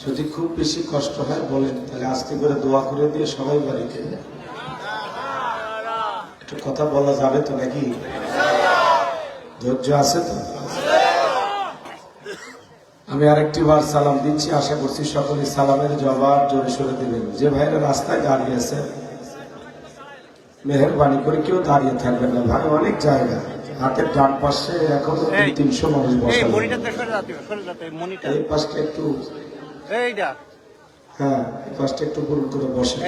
যদি খুব বেশি কষ্ট হয় বলেন, তাহলে আস্তে করে দোয়া করে দিয়ে সবাই বাড়িতে যায়। একটু কথা বলা যাবে তো নাকি? ধৈর্য আছে তো? আমি আরেকটি বার সালাম দিচ্ছি, আশা করছি সকলে সালামের জবাব জোরে সোরে দেবেন। যে ভাইরা রাস্তায় দাঁড়িয়ে আছে, মেহেরবানি করে কেউ দাঁড়িয়ে থাকবেন না ভাই, অনেক জায়গা। হাতের ডান পাশে এখনো 300 মানুষ বসে, এই পাশটা একটু, হ্যাঁ এই পাশটা একটু পূরণ করে বসে।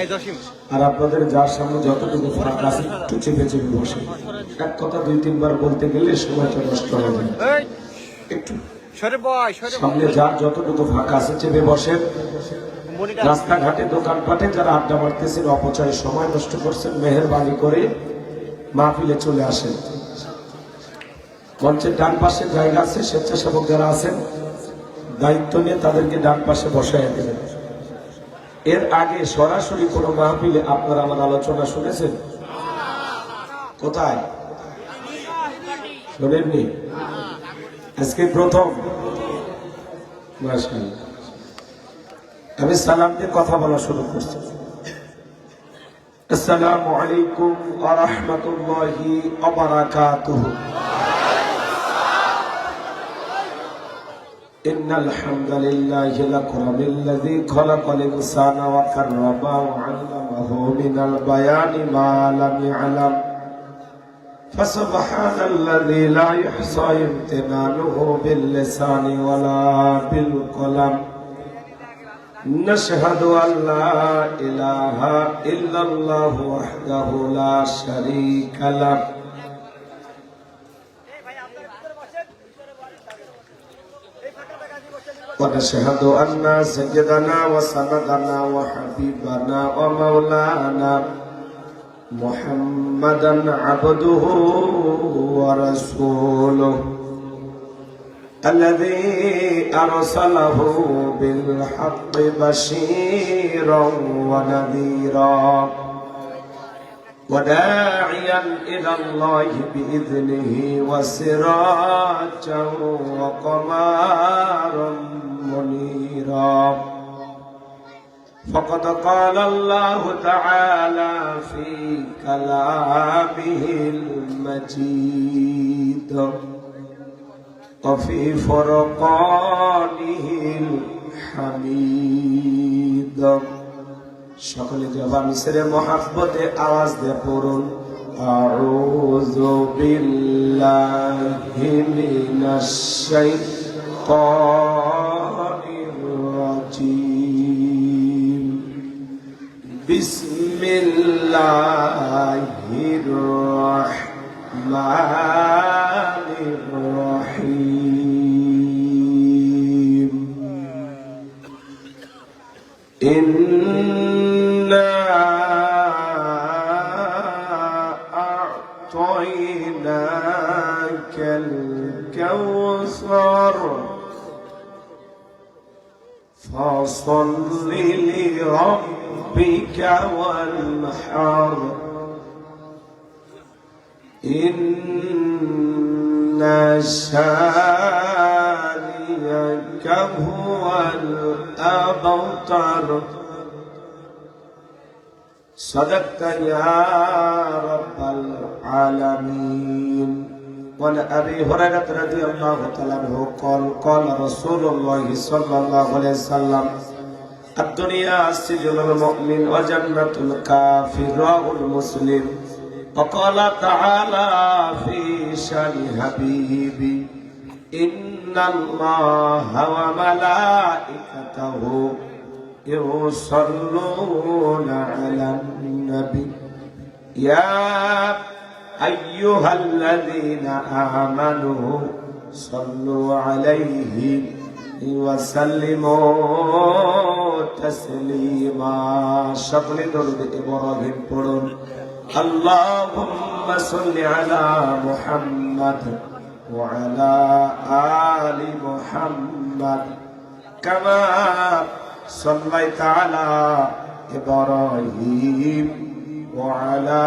আর আপনাদের যার সামনে যতটুকু ফাঁকা আছে একটু চেপে চেপে বসে। এক কথা 2-3 বার বলতে গেলে সময়টা নষ্ট হয়ে যায়। একটু সামনে যার যতটুকু ফাঁকা আছে চেপে বসেন। রাস্তাঘাটে দোকানপাটে যারা আড্ডা মারতেছেন, অপচয় সময় নষ্ট করছেন, মেহেরবানি করে মাহফিলে চলে আসেন। মঞ্চের ডান পাশে জায়গা আছে, স্বেচ্ছাসেবক যারা আছেন দায়িত্ব নিয়ে তাদেরকে ডান পাশে বসায় দেবেন। এর আগে সরাসরি কোনো মাহফিলে আপনারা আমার আলোচনা শুনেছেন? কোথায় শোনেননি? আজকে প্রথম। মাশাআল্লাহ। আমি সালাম দিয়ে কথা বলা শুরু করছি। আসসালামু আলাইকুম ওয়া রাহমাতুল্লাহি ওয়া বারাকাতুহু। ইন্নাল হামদালিল্লাহি লাকুরামিল্লাযী খালাকাল ইনসানা ওয়া কাররামাহু ওয়া 'allamaহু মিনাল বায়ানি মা লাম ইয়ালাম। ফাসুবহানাল্লাযী লা ইহসা ইমতিনানুহু বিল লিসানি ওয়া লা বিল কলাম। نشهد أن لا إله إلا الله وحده لا شريك له ونشهد أن سيدنا وسندنا وحبيبنا ومولانا محمدا عبده ورسوله الذي أرسله بالحق بشيرا ونذيرا وداعيا إلى الله بإذنه وسراجا وقمارا منيرا. فقد قال الله تعالى في كلامه المجيد وفي فرقانه الحميد. সকলে জবানি ছেড়ে মহব্বতে আওয়াজ দিয়ে পড়ুন আউযু বিল্লাহি মিনাশ শাইতানির রাজীম। বিসমিল্লাহির রাহমানির রাহিম। ইন্না আ'তাইনাকাল কাওসার ফাসাল্লি লিরাব্বিকা ওয়ানহার। ইন্না শানি'আকা হুয়াল আবতার। صدقت يا رب العالمين. وعن أبي هريرة رضي الله تعالى عنه قال قال رسول الله صلى الله عليه وسلم الدنيا سجن المؤمن وجنة الكافر. رواه مسلم. وقال تعالى في شان حبيبي إن الله وملائكته يصلون على النبي يا أيها الذين آمنوا صلوا عليه وسلموا تسليما. شكل درود إبراهيم পড়ুন اللهم صل على محمد وعلى آل محمد كما صليت على إبراهيم وعلى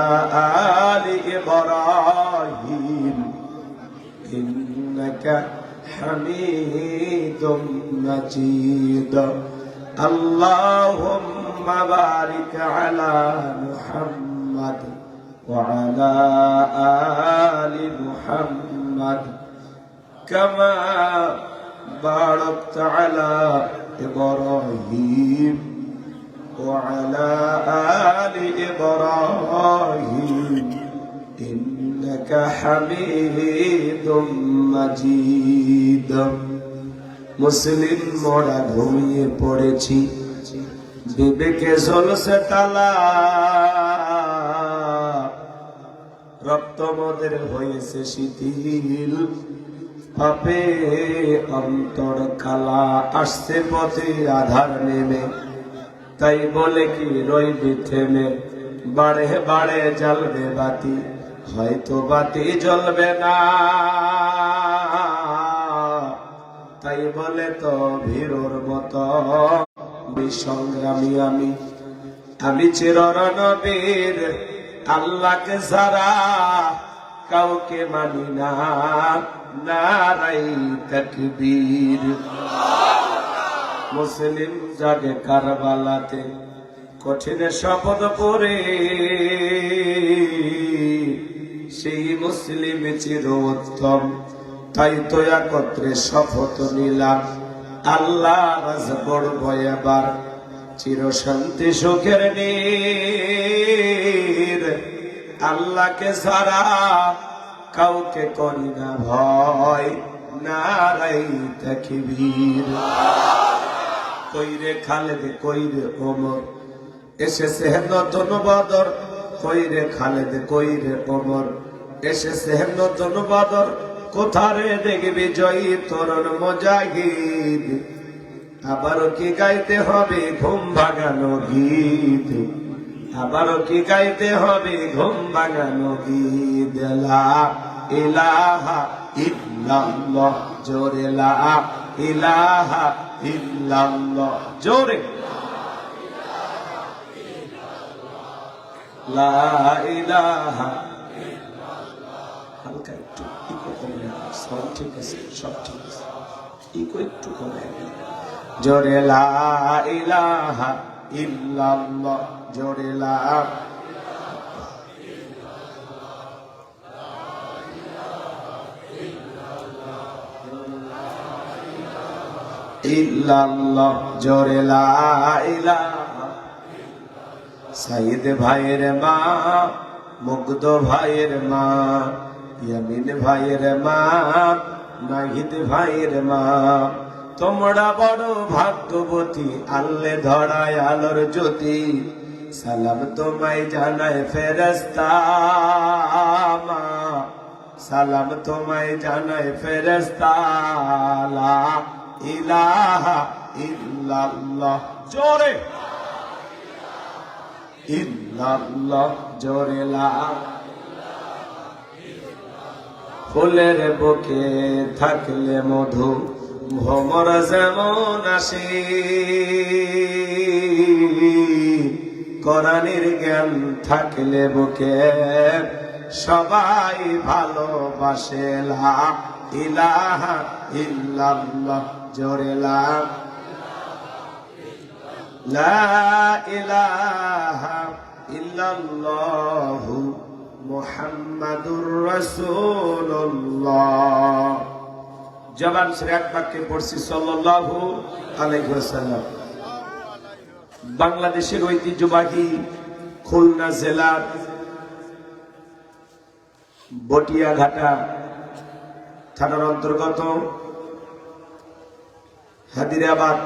آل إبراهيم إنك حميد مجيد. আল্লাহুম্মা বারিক আলা মুহাম্মাদ ওয়া আলা আলি মুহাম্মাদ কামা বারাকতা আলা ইব্রাহিম ওয়া আলা আলি ইব্রাহিম ইন্নাকা হামিদুম মাজিদ। মুসলিম মোরা ঘুমিয়ে পড়েছি, বিবেকে জ্বলছে তালা, রক্ত মোদের হয়েছে শিথিল, পাপে অন্তর কালা, আসছে পথে আধার নেমে, তাই বলে কি রইবি থেমে, বাড়ে বাড়ে জ্বলবে বাতি, হয়তো বাতি জ্বলবে না, তাই বলে তো ভীরুর মতো সংগ্রামী আমি চিররণবীর, আল্লাহকে ছাড়া কাউকে মানি না, নারাই তাকবীর। মুসলিম জাগে কারবালাতে কঠিন শপথ করে, সেই মুসলিম চিরোত্তম, তাই তো একত্রে শপথ নিলাম, আল্লাহ রাজ করব এবার চির শান্তি সুখের নীর, আল্লাহকে ছাড়া কাউকে করি না ভয়, নারাই তাকবীর। কইরে খালেদ কইরে ওমর, এসেছে নতুন বদর, কইরে খালেদ কইরে ওমর, এসেছে নতুন বদর, কোথারে দেখবি জয়ী তরুণ মুজাহিদ, আবারও কি গাইতে হবে ঘুম ভাঙানো গীত, আবারও কি গাইতে হবে ঘুম ভাঙানো গীত। লা ইলাহা ইল্লাল্লাহ, জোরে লা ইলাহা ইল্লাল্লাহ, জোরে লা ইলাহা। হালকা একটু ইকো কমে, সব ঠিক আছে, সব ঠিক আছে, ইকো একটু কমে, জোরে লা ইলাহা ইল্লাল্লাহ, জোরে লা ইল্লাল্লাহ, জোরে লা ইলাহা। সাইদ ভাইয়ের মা, মুগ্ধ ভাইয়ের মা, ইয়ামিন ভাইয়ের মা, নাহিদ ভাইয়ের মা, তোমরা বড় ভাগ্যবতী, আল্লে ধরায় আলোর জ্যোতি, সালাম তোমায় জানায় ফেরেশতা মা, সালাম তোমায় জানায় ফেরেশতা। লা ইলাহা ইল্লাল্লাহ, জোরে ইল্লাল্লাহ, জোরে লা। ফুলের বুকে থাকলে মধু, ভ্রমর যেমন আসে, কোরআনের জ্ঞান থাকলে বুকে সবাই ভালোবাসে। লা ইলাহা ইল্লাল্লাহ, জোরে লা। লা ইলাহা ইল্লাল্লাহু মুহাম্মাদুর রাসূলুল্লাহ। জবান ছেড়ে এক বাক্যে পড়ছি সাল্লাল্লাহু আলাইহি ওয়াসাল্লাম। বাংলাদেশের ঐতিহ্যবাহী খুলনা জেলার বটিয়াঘাটা থানার অন্তর্গত হাদিরাবাদ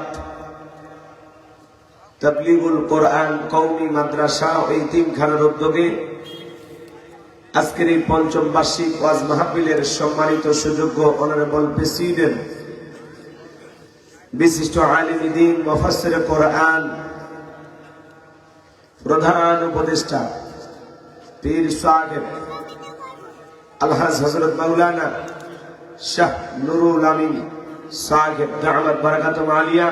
তাবলীগুল কোরআন কওমি মাদ্রাসা ও ইতিমখানার উদ্যোগে আজকের এই পঞ্চম বার্ষিক ওয়াজ মাহফিলের সম্মানিত সুযোগ্য অনারেবল প্রেসিডেন্ট, বিশিষ্ট আলিম দ্বীন, মুফাসসির কোরআন, প্রধান উপদেষ্টা পীর সাহেব আলহাজ হযরত মাওলানা শাহ নুরুল আমিন সাহেব দাওয়াত বারাকাতুল আলিয়া,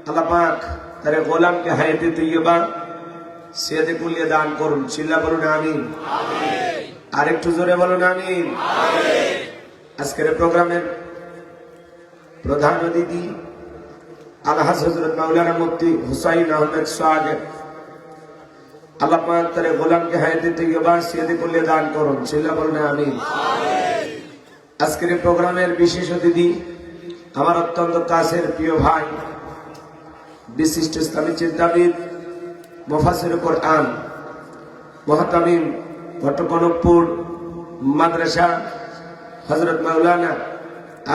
আল্লাহ পাক তার গোলামকে হায়াতে তৈয়বা সেদে কুলিয়ে দান করুন। চিল্লা বলুন আমিন। আর একটু জোরে বলুন আমিন। আজকের প্রোগ্রামের প্রধান অতিথি আলহাজ হযরত মাওলানা মুফতি হুসাইন আহমেদ সাগের আল্লাহ পাক তার গোলামকে হায়াতে তৈয়বা সিয়াদে কুল্লি দান করুন। চিল্লা বলুন আমিন। আজকের এই প্রোগ্রামের বিশেষ অতিথি আমার অত্যন্ত কাছের প্রিয় ভাই, বিশিষ্ট ইসলামী চিন্তাবিদ, মুফাসসির কোরআন, মুহতামিম ভট্টকনকপুর মাদ্রাসা হযরত মাওলানা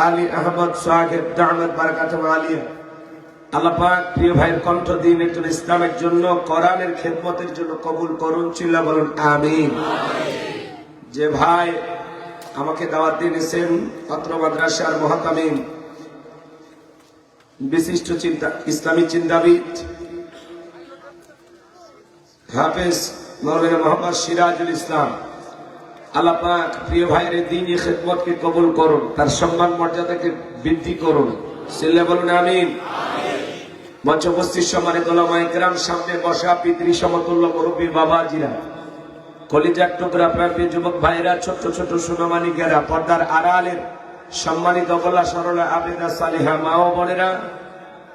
আলী আহমদ সাহেব দামাত বারাকাতুহু আলিয়া। আল্লাহ পাক প্রিয় ভাইয়ের কণ্ঠ দিন একজন ইসলামের জন্য, কোরআনের খেদমতের জন্য কবুল করুন। চিল্লা বলুন আমিন। যে ভাই আমাকে দাওয়াত দিয়েছেন, অত্র মাদ্রাসার মুহতামিম, বিশিষ্ট ইসলামী চিন্তাবিদ হাফেজ মাওলানা মোহাম্মদ সিরাজুল ইসলাম। আল্লাহ পাক প্রিয় ভাইয়ের দ্বীনি খেদমতকে কবুল করুন, তার সম্মান মর্যাদাকে বৃদ্ধি করুন। চিল্লা বলুন আমিন। মঞ্চ উপস্থিত সম্মানিত উলামায়ে কেরাম, সামনে বসা পিতৃ সমতুল্য মুরব্বী বাবাজিরা, কলিজার টুকরা প্রান্তীয় যুবক ভাইরা, ছোট ছোট সোনামানিকেরা, পর্দার আড়ালের সম্মানিত গলা সরলা আবেদা সালেহা মা ও বোনেরা,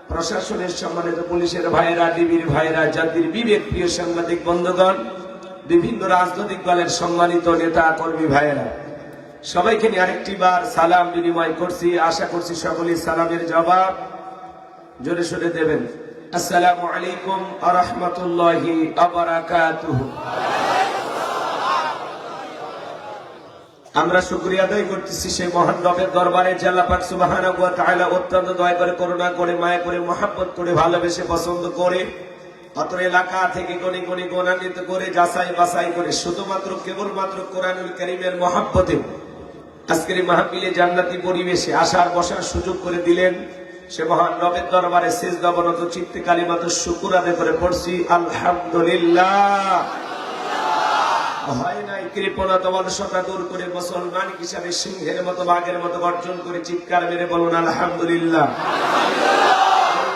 প্রশাসনের সম্মানিত পুলিশের ভাইরা, ডিবির ভাইরা, জাতির বিবেক প্রিয় সাংবাদিক বন্ধুগণ, বিভিন্ন রাজনৈতিক দলের সম্মানিত নেতা কর্মী ভাইয়েরা, সবাইকে নিয়ে আরেকটি বার সালাম বিনিময় করছি। আশা করছি সকলেই সালামের জবাব জোরে সোরে দেবেন। আসসালামু আলাইকুম ওয়া রাহমাতুল্লাহি ওয়া বারাকাতুহু। আমরা শুকরিয়া আদায় করতেছি সেই মহান রবের দরবারে, যে আল্লাহ পাক সুবহানাহু ওয়া তাআলা অত্যন্ত দয়া করে, করুণা করে, মায়া করে, মহব্বত করে, ভালোবেসে, পছন্দ করে অত্র এলাকা থেকে গণি গণি গণান্বিত করে, যাচাই বাছাই করে, শুধুমাত্র কেবলমাত্র কোরআনুল কারীমের মহব্বতে আজকের এই মাহফিলে জান্নাতি পরিবেশে আসার বসার সুযোগ করে দিলেন। সে মহান রবের দরবারে সিজদাবনত চিত্তে কালিমাত শুকর আদায় করে পড়ছি আলহামদুলিল্লাহ। হয় নাই কৃপণা দমনসতা দূর করে মুসলমান হিসাবে সিংহের মতো, বাঘের মতো গর্জন করে চিৎকার মেরে বলুন আলহামদুলিল্লাহ।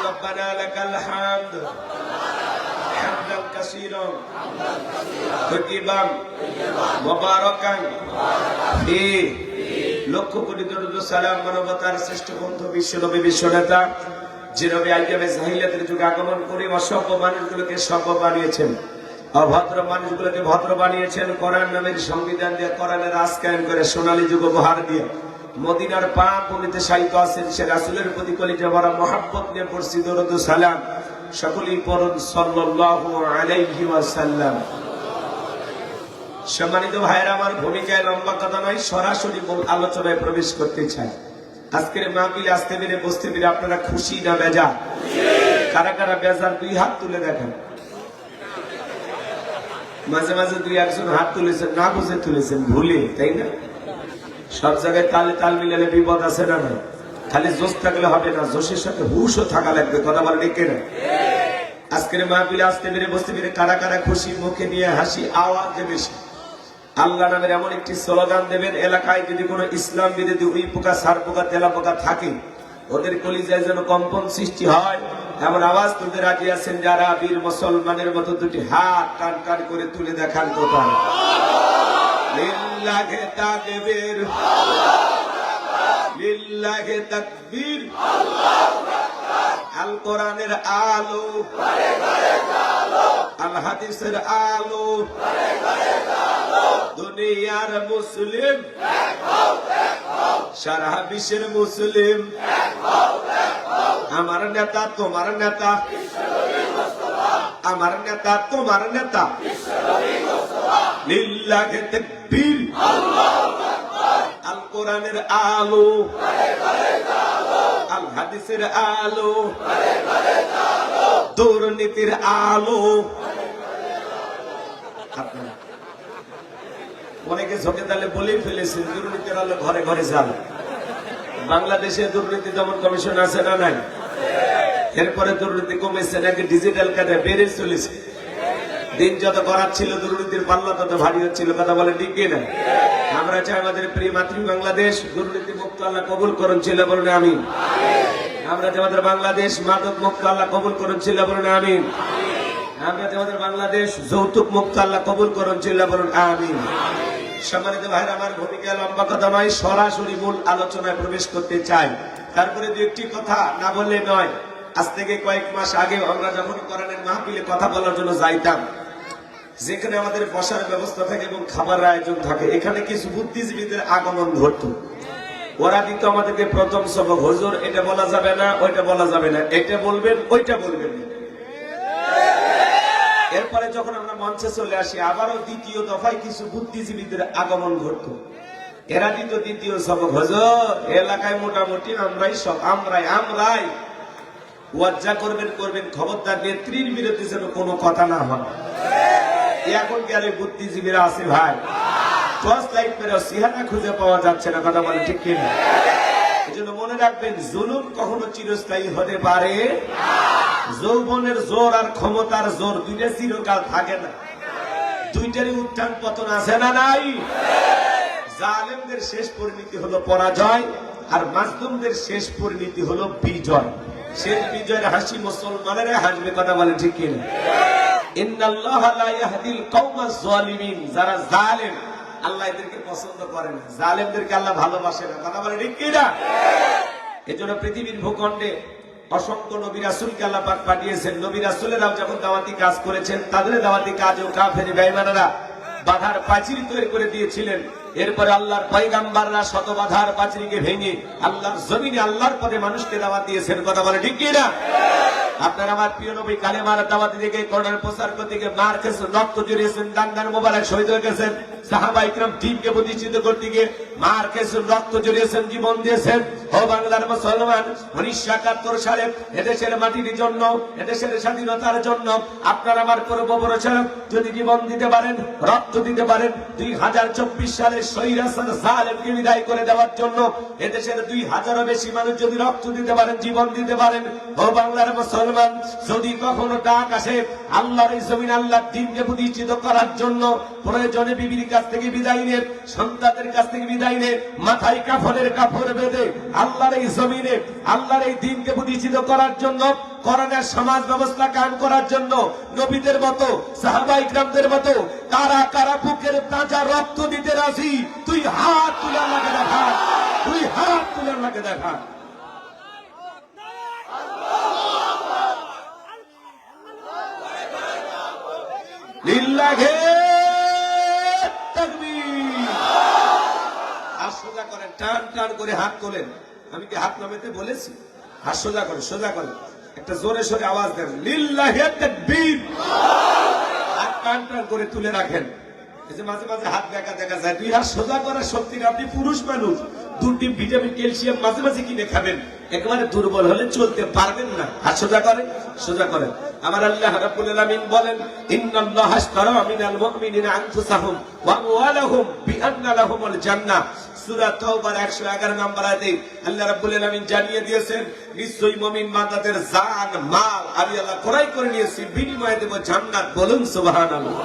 রব্বানা লাকাল হামদ হামদান কাসীরান তাইয়িবান মুবারাকান ফি। লক্ষ কোটি দরুদ সালাম মানবতার শ্রেষ্ঠ বন্ধু বিশ্বনবী, বিশ্বনেতা, যে নবী আইয়ামে জাহিলিয়াতের যুগে আগমন করে অসভ্য মানুষগুলোকে সভ্য বানিয়েছেন, অভদ্র মানুষগুলোকে ভদ্র বানিয়েছেন, কোরআন নামের সংবিধান দিয়ে, কোরআনের রাজ কায়েম করে, সোনালী যুগ উপহার দিয়ে মদিনার পাক ভূমিতে শায়িত আছেন সে রাসূলের প্রতি কলিজা ভরা মহব্বত নিয়ে পড়ছি দরুদ সালাম। সকলেই পড়ুন সাল্লাল্লাহু আলাইহি ওয়াসাল্লাম। সম্মানিত ভাইয়েরা, আমার ভূমিকায় লম্বা কথা নয়, সরাসরি মূল আলোচনায় প্রবেশ করতে চাই। আজকের মাহফিলে আসতে পেরে, বসতে পেরে আপনারা খুশি না বেজার? কারা কারা বেজার দুই হাত তুলে দেখেন। মাঝে মাঝে দুই একজন হাত তুলেছেন, না বুঝে তুলেছেন, ভুলে, তাই না? সব জায়গায় তালে তাল মিলালে বিপদ আছে না? না, খালি জোশ থাকলে হবে না, জোশের সাথে হুশও থাকা লাগবে। কথা বলেন ঠিক না? আজকের মাহফিলে আসতে পেরে, বসতে পেরে কারা কারা খুশি? মুখে নিয়ে হাসি আওয়াজে বেশি। আল্লাহ নামের এমন একটি স্লোগান দেবেন, এলাকায় যদি কোনো ইসলাম বিরোধী উই পোকা, সার পোকা, তেলা পোকা থাকে, ওদের কলিজায় যেন কম্পন সৃষ্টি হয়, এমন আওয়াজ তুলতে রাজি আছেন যারা? বীর মুসলমানের মতো দুটি হাত টান টান করে তুলে দেখান কোথায়? লিল্লাহি তাকবীর, লিল্লাহি তাকবীর, আল কোরআনের আলো, আল হাদিসের আলো, দুনিয়ার মুসলিম, সারা বিশ্বের মুসলিম, আমার নেতা তোমার নেতা, আমার নেতা তোমার নেতা, লিল্লাহি তাকবীর, আল কোরআনের আলো, আল হাদিসের আলো, দুর্নীতির আলো। অনেকে ঝোঁকে তালে বলেই ফেলেছেন, দুর্নীতির আলো ঘরে ঘরে যান। বাংলাদেশে দুর্নীতি দমন কমিশন আছে না নাই? এরপরে দুর্নীতি কমেছে নাকি ডিজিটাল কার্ডে বেড়ে চলেছে? দিন যত করার ছিল, দুর্নীতির পাল্লা তত ভারী হচ্ছিল। কথা বলে ঠিক না? আমরা চাই আমাদের প্রিয় মাতৃ বাংলাদেশ দুর্নীতি মুক্ত আল্লাহ কবুল করুন, ছিল বলুন আমিন। আমরা যে আমাদের বাংলাদেশ মাদক মুক্ত আল্লাহ কবুল করুন, ছিল বলুন আমিন। আমরা যে আমাদের বাংলাদেশ যৌতুক মুক্ত আল্লাহ কবুল করুন, ছিল বলুন আমিন। সম্মানিত ভাইরা, আমার ভূমিকা লম্বা কথা নয়, সরাসরি মূল আলোচনায় প্রবেশ করতে চাই। তারপরে দু একটি কথা না বললে নয়। আজ থেকে কয়েক মাস আগে আমরা যখন কোরআনের মাহফিলে কথা বলার জন্য যাইতাম, যেখানে আমাদের বসার ব্যবস্থা থাকে এবং খাবারের আয়োজন থাকে, এখানে কিছু বুদ্ধিজীবীদের আগমন ঘটতো। ওরা দিত আমাদেরকে প্রথম সবক, হুজুর এটা বলা যাবে না, ওইটা বলা যাবে না, এটা বলবেন, ওইটা বলবেন। এরপরে যখন আমরা মঞ্চে চলে আসি, আবারও দ্বিতীয় দফায় কিছু বুদ্ধিজীবীদের আগমন ঘটতো। এরা দিত দ্বিতীয় সবক, হুজুর এলাকায় মোটামুটি আমরাই ওয়াজ্জা করবেন, খবরদার নেত্রীর বিরুদ্ধে যেন কোনো কথা না হয়। এখন কি আর বুদ্ধিজীবীরা আছে ভাই? টর্চ লাইট মেরে চেহারা খুঁজে পাওয়া যাচ্ছে না, কথা বলে ঠিক কিনা? এই জন্য মনে রাখবেন, জুলুম কখনো চিরস্থায়ী হতে পারে। যৌবনের জোর আর ক্ষমতার জোর দুইটা চিরকাল থাকে না, দুইটারই উত্থান পতন আছে না নাই? জালেমদের শেষ পরিণতি হলো পরাজয়, আর মাজলুমদের শেষ পরিণতি হলো বিজয়। শেষ বিজয়ের হাসি মুসলমানেরা হাসবে, কথা বলে ঠিক কিনা? ইন্নাল্লাহা লা ইয়াহদিল কওমাজ যালিমিন, যারা জালেম আল্লাহ এদেরকে পছন্দ করে না, জালেমদেরকে আল্লাহ ভালোবাসে না, কথা বলে ঠিক কিনা? এজন্য পৃথিবীর ভূখণ্ডে অসংখ্য নবী রাসূলকে আল্লাহ পাক পাঠিয়েছেন। নবী রাসূলেরাও যখন দাওয়াতি কাজ করেছেন, তাদের দাওয়াতি কাজও কাফের বেঈমানেরা বাধার প্রাচীর তৈরি করে দিয়েছিলেন। এরপরে আল্লাহর পয়গাম্বাররা শত বাধার প্রাচীরকে ভেঙে আল্লাহর জমিনে আল্লাহর পথে মানুষকে দাওয়াত দিয়েছেন, কথা বলে ঠিক কিনা? আপনার আমার প্রিয় নবী কালেমার দাওয়াত দিকে, কোরআনের প্রচার করতে গিয়ে মার খেয়েছেন, রক্ত জড়িয়েছেন, দাঙ্গার মোবারক শহীদ হয়ে গেছেন। সাহাবা ইকরাম দ্বীনকে প্রতিষ্ঠিত করতে গিয়ে মার খেয়েছেন, রক্ত জড়িয়েছেন, জীবন দিয়েছেন। ও বাংলার মুসলমান, 1971 সালে এদেশের মাটির জন্য, এদেশের স্বাধীনতার জন্য আপনার আমার পূর্বপুরুষ যদি জীবন দিতে পারেন, রক্ত দিতে পারেন, 2024 সালে স্বৈরাচার জালেমকে বিদায় করে দেওয়ার জন্য এদেশের 2000-এরও বেশি মানুষ যদি রক্ত দিতে পারেন, জীবন দিতে পারেন, ও বাংলার মুসলমান, যদি কখনো ডাক আসে আল্লাহর এই জমিন আল্লাহর দ্বীনকে প্রতিষ্ঠিত করার জন্য, প্রয়োজনে বিবির কাছ থেকে বিদায় নিয়ে, সন্তানদের কাছ থেকে বিদায় নিয়ে, মাথায় কাফনের কাপড় বেঁধে আল্লাহর এই জমিনে আল্লাহর এই দ্বীনকে প্রতিষ্ঠিত করার জন্য, কোরআনের সমাজ ব্যবস্থা কায়েম করার জন্য নবীদের মতো, সাহাবা ইকরামদের মতো কারা কারা বুকের তাজা রক্ত দিতে রাজি? তুই হাত তুলে আল্লাহকে দেখা, তুই হাত তুলে আল্লাহকে দেখা। লিল্লাহে তাকবীর। হাত সোজা করেন, টান টান করে হাত তোলেন। আমি কি হাত নামাতে বলেছি? হাত সোজা করেন, সোজা করেন, একটা জোরে সোরে আওয়াজ দেন, লিল্লাহে তাকবীর। হাত টান টান করে তুলে রাখেন। এই যে মাঝে মাঝে হাত দেখা দেখা যায়, দুই হাত সোজা করার শক্তি, আপনি পুরুষ মানুষ, দুটি ভিটামিন ক্যালসিয়াম মাঝে মাঝে কিনে খাবেন, একেবারে দুর্বল হলে চলতে পারবেন না। হাত সোজা করেন, সোজা করেন। আমার আল্লাহ রাব্বুল আলামিন বলেন, ইন্নাল্লাহা আশতারা মিনাল মুমিনিনা আনফুসাহুম ওয়া আমওয়ালাহুম বিআন্না লাহুমুল জান্নাহ। সূরা তাওবার 111 নম্বর আয়াতে আল্লাহ রাব্বুল আলামিন জানিয়ে দিয়েছেন, নিশ্চয়ই মুমিন বান্দাদের জান মাল আমি আল্লাহ ক্রয় করে নিয়েছি, বিনিময়ে দেব জান্নাত। বলুন সুবহানাল্লাহ।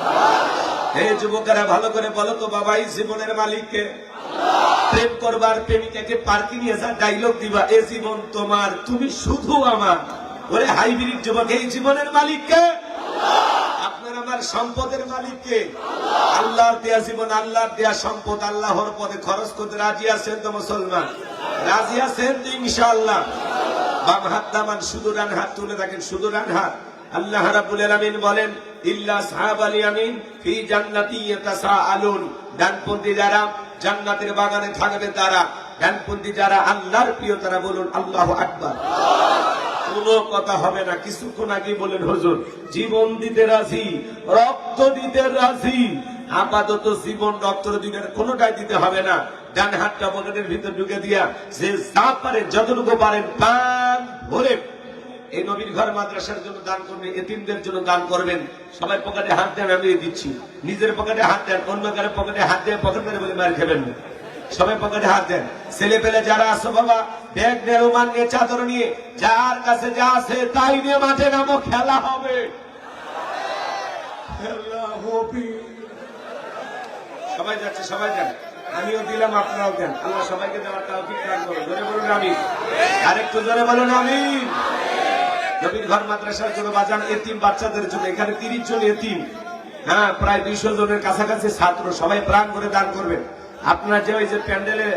হে যুবকেরা, ভালো করে বলো তো বাবা, এই জীবনের মালিক কে? প্রেম করবার প্রেমিকাকে পার্কে নিয়ে যা ডায়লগ দিবা, এ জীবন তোমার, তুমি শুধু আমার। ওরে হাইব্রিড যুবক, এই জীবনের মালিক কে? আপনার আমার সম্পদের মালিক কে? আল্লাহর দেয়া জীবন, আল্লাহর দেয়া সম্পদ, আল্লাহর পথে খরচ করতে রাজি আছেন তো মুসলমান? রাজি আছেন তো ইনশাআল্লাহ? বাম হাত নামান, শুধু ডান হাত তুলে রাখেন, শুধু ডান হাত। আল্লাহ রাব্বুল আলামিন বলেন, ইল্লা আসহাবাল ইয়ামিন ফি জান্নাতি ইয়াতাসাআলুন। ডানপন্থী যারা জান্নাতের বাগানে থাকবে তারা, ডানপন্থী যারা আল্লাহর প্রিয় তারা বলুন আল্লাহু আকবার। কোনো কথা হবে না। কিছুক্ষণ আগে বলেন, হুজুর জীবন দিতে রাজি, রক্ত দিতে রাজি। আপাতত জীবন রক্ত দিনের কোনোটাই দিতে হবে না। ডান হাতটা পকেটের ভিতর ঢুকে দিয়া যে যা পারেন, যতটুকু পারেন পান ভরে এই নবীর ঘর মাদ্রাসার জন্য দান করবেন, এতিমদের জন্য দান করবেন। সবাই পকেটে হাত দেন, আমি দিচ্ছি। নিজের পকেটে হাত দেন, অন্য কারো পকেটে হাত দেন, পকেট মেরে বলে মার খাবেন না। সবাই পকেটে হাত দেন। ছেলে পেলে যারা আছো বাবা, ব্যাগ নিয়ে, রুমাল নিয়ে, চাদর নিয়ে, যার কাছে যা আছে তাই নিয়ে মাঠে নামো, খেলা হবে। সবাই যাচ্ছে, সবাই যান। আমিও দিলাম, আপনারাও দেন। আল্লাহ সবাইকে দেওয়ার তৌফিক দান করুন। জোরে বলুন আমিন। আরেকটু জোরে বলুন আমিন। নবীর ঘর মাদ্রাসার জন্য বাজান, এতিম বাচ্চাদের জন্য। এখানে 30 জন এতিম, হ্যাঁ প্রায় 200 জনের কাছাকাছি ছাত্র। সবাই প্রাণ করে দান করবেন। আপনারা যে ওই যে প্যান্ডেলে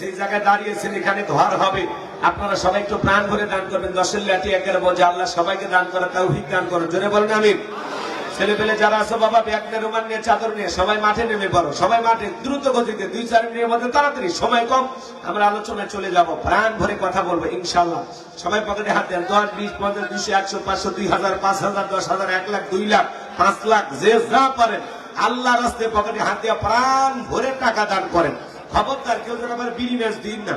যে জায়গায় দাঁড়িয়েছেন এখানে ঘর হবে, আপনারা সবাই একটু প্রাণ ভরে দান করবেন। 10 লাঠি একের বোঝা আল্লাহ সবাইকে দান করে, তৌফিক দান করুন। জোরে বলেন আমিন। ছেলে পেলে যারা আছো বাবা, ব্যাগ নিয়ে, রুমাল নিয়ে, চাদর নিয়ে সবাই মাঠে নেমে পড়ো। সবাই মাঠে দ্রুত গতিতে, 2-4 মিনিটের মধ্যে, তাড়াতাড়ি, সময় কম, আমরা আলোচনায় চলে যাব। প্রাণ ভরে কথা বলবো ইনশাআল্লাহ। সবাই পকেটে হাত দেন। 10, 20, 50, 200, 100, 500, 2000, 5000, 10,000, 1 লাখ, 2 লাখ, 5 লাখ, যে যা পারেন আল্লাহ রাস্তায় পকেটে হাত দিয়ে প্রাণ ভরে টাকা দান করেন। খবরদার কেউ যেন আবার বিড়ি ম্যাচ দিন না।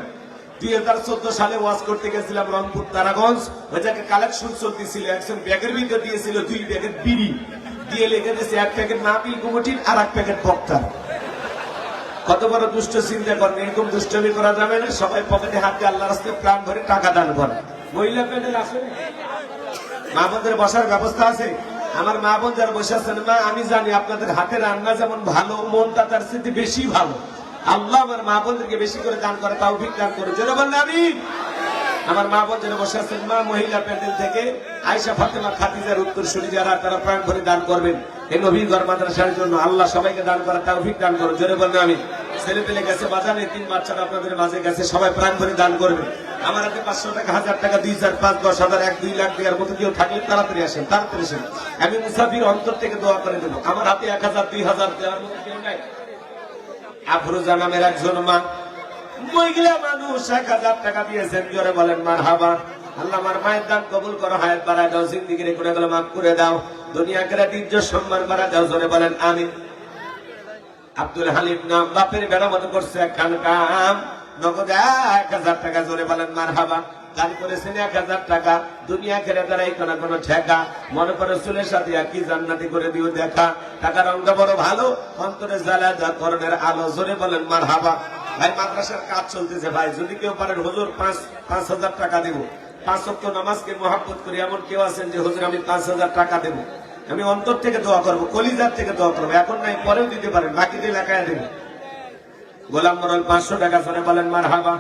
2014 সালে ওয়াজ করতে গেছিলাম রংপুর তারাগঞ্জ, ওই জায়গায় কালেকশন চলতেছিল। একজন ব্যাগের ভিতরে দিয়েছিল 2 প্যাকেট বিড়ি, দিয়ে লেগে দিয়েছে 1 প্যাকেট নাপিল কুমটির আর 1 প্যাকেট বক্তার। কত বড় দুষ্ট চিন্তা করেন, এরকম দুষ্টমি করা যাবে না। সবাই পকেটে হাত দিয়ে আল্লাহ রাস্তায় প্রাণ ভরে টাকা দান করেন। মহিলা প্যান্ডেল আছে, মা বোনদের বসার ব্যবস্থা আছে। আমার মা বোন যারা বসে আছেন, মা আমি জানি আপনাদের হাতে রান্না যেমন ভালো, মনটা তার চেয়ে বেশি ভালো। আল্লাহ আমার মা বোনদেরকে বেশি করে দান করে, তৌফিক দান করে। যেন বললেন আমি আমার মা বোন যারা বসে আছেন, মা মহিলা প্যান্ডেল থেকে আয়েশা, ফাতেমা, খাদিজার উত্তরসূরি যারা, তারা প্রাণ ভরে দান করবেন এই নবীর ঘর মাদ্রাসার জন্য। আল্লাহ সবাইকে দান করে, তৌফিক দান করুন। জোরে বললেন আমি। ছেলে পেলে গেছে বাজারে, 3 বাচ্চারা আপনাদের মাঝে গেছে, সবাই প্রাণ ভরে দান করবেন। আমার হাতে 500 টাকা, 1000 টাকা, 2, 4, 5, 10,000, 1, 2 লাখ দেওয়ার মতো কেউ থাকলে তাড়াতাড়ি আসেন, তাড়াতাড়ি আসেন। আমি মুসাফির অন্তর থেকে দোয়া করে দেবো। আমার হাতে 1000, 2000 দেওয়ার মতো কেউ নাই। আফরোজা নামের একজন মা, মহিলা মানুষ, 1000 টাকা দিয়েছেন। জোরে বলেন মারহাবা। আল্লাহ আমার মায়ের দান কবুল করো, হায়াত বাড়ায় দাও, জিন্দেগির গুনাহগুলো মাফ করে দাও, দুনিয়া আখিরাত ইজ্জত সম্মান বাড়ায় দাও। জোরে বলেন আমিন। আব্দুল হালিম নাম, বাপের বেড়া মতো করছে একখান কাম, নগদ 1000 টাকা। জোরে বলেন মারহাবা। দান করেছেন 1000 টাকা, দুনিয়া আখিরাত তারাই কোনো ঠেকা, মনে করে চুলের সাথে কি জান্নাতি করে দিও দেখা। টাকার অঙ্গ বড় ভালো, অন্তরে জ্বালা যা করণের আলো। জোরে বলেন মারহাবা। ভাই মাদ্রাসার কাজ চলতেছে ভাই, যদি কেউ পারেন হুজুর 5,000 টাকা দেব। 5 ওয়াক্ত নামাজকে মহব্বত করি এমন কেউ আছেন যে হুজুর আমি 5,000 টাকা দেব, আমি অন্তর থেকে দোয়া করবো, কলিজার থেকে দোয়া করবো। এখন নাই, পরেও দিতে পারেন, বাকিতে লেখায় দেব। গোলাম মরল 500 টাকা। জোরে বলেন মারহাবা।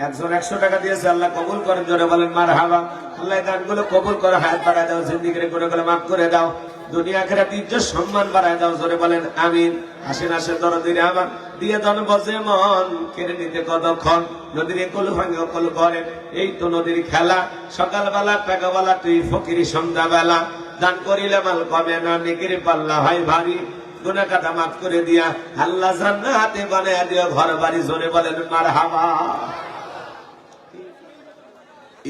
একজন 100 টাকা দিয়েছে, আল্লাহ কবুল করেন। জোরে বলেন মারহাবা। আল্লাহ দানগুলো কবুল করে, হায়াত বাড়ায় দাও, জিন্দেগির গুনাহগুলো মাফ করে দাও, দুনিয়া আখিরাত ইজ্জত সম্মান বাড়ায় দাও। জোরে বলেন আমিন। আসেন আসেন দরদিরে আমার, দিয়ে দন বজে মন, কেড়ে নিতে কতক্ষণ, নদীর কোল ভাঙে কোল করে, এই তো নদীর খেলা। সকালবেলা টাকাবেলা তুই ফকির, সন্ধ্যাবেলা দান করিলে মাল কমে না, নেকির পাল্লা হয় ভারী, গুনাহ কাটা মাফ করে দিয়া আল্লাহ জান্নাতে বানায়া দিও ঘর বাড়ি। জোরে বলেন মারহাবা।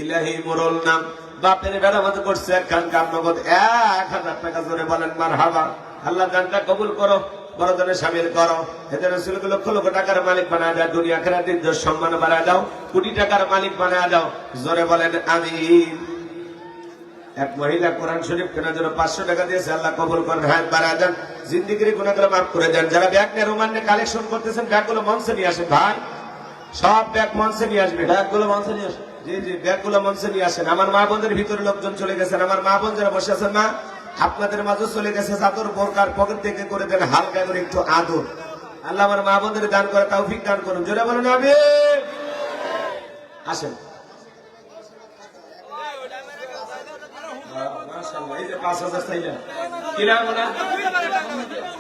ইলাহি মোরল নাম, বাপের বেড়া মতো করছে একখান কাম, নগদ 1000 টাকা। জোরে বলেন মারহাবা। আল্লাহ দানটা কবুল করো, বড়জনে শামিল করো, এদের রাসূলকে লক্ষ লক্ষ টাকার মালিক বানায় দাও, দুনিয়া আখিরাতে ইজ্জত সম্মান বাড়ায় দাও, কোটি টাকার মালিক বানায় দাও। জোরে বলেন আমিন। এক মহিলা কোরআন শরীফ কেনার জন্য 500 টাকা দিয়েছে, আল্লাহ কবুল করেন, হায়াত বাড়ায় দেন, জিন্দেগির গুনাহগুলো মাফ করে দেন। যারা ব্যাগ নিয়ে, রুমাল নিয়ে কালেকশন করতেছেন, ব্যাগগুলো মঞ্চে নিয়ে আসেন ভাই, সব ব্যাগ মঞ্চে নিয়ে আসবে, ব্যাগগুলো মঞ্চে নিয়ে আসেন। জি জি, ব্যাগগুলো মঞ্চে নিয়ে আসেন। আমার মা বোনদের ভিতরে লোকজন চলে গেছেন, আমার মা বোন যারা বসে আছেন, মা আপনাদের মাঝে চলে গেছে, চাদর বোরকার পকেট থেকে করে দেন হালকা করে একটু আদর। আল্লাহ আমার মা বোনদের দান করে, তৌফিক দান করুন। জোরে বলেন আমিন। আসেন।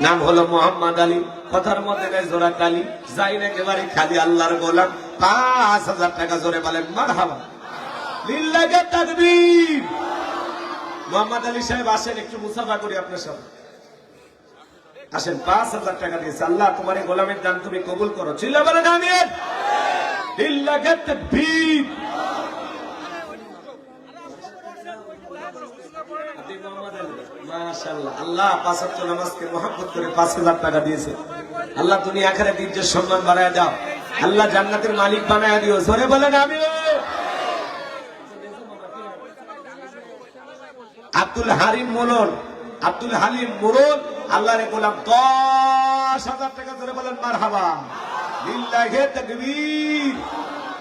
নাম হলো মোহাম্মদ আলী, কথার মধ্যে নাই জোড়া কালী, যাই না একেবারে খালি আল্লাহর গোলাম। 5,000 টাকা। জোরে বলেন মারহাবা। লিল্লাহি তাকবীর। মোহাম্মদ আলী সাহেব আসেন, একটু মুসাফা করি আপনার সাথে। আসেন। 5,000 টাকা দিয়েছে। আল্লাহ তোমার এই গোলামের দান তুমি কবুল করো। চিল্লা বলেন আমিন। লিল্লাহি তাকবীর। মাশাআল্লাহ। আল্লাহ 5 ওয়াক্ত নামাজকে মহব্বত করে 5,000 টাকা দিয়েছে। আল্লাহ দুনিয়া আখিরাতে ইজ্জত সম্মান বাড়ায় দাও, আল্লাহ জান্নাতের মালিক বানায় দিও। জোরে বলেন আমিন। আব্দুল হালিম মোড়ল, আব্দুল হালিম মোড়ল, আল্লাহর গোলাম 10,000 টাকা। জোরে বলেন মারহাবা। লিল্লাহি তাকবীর।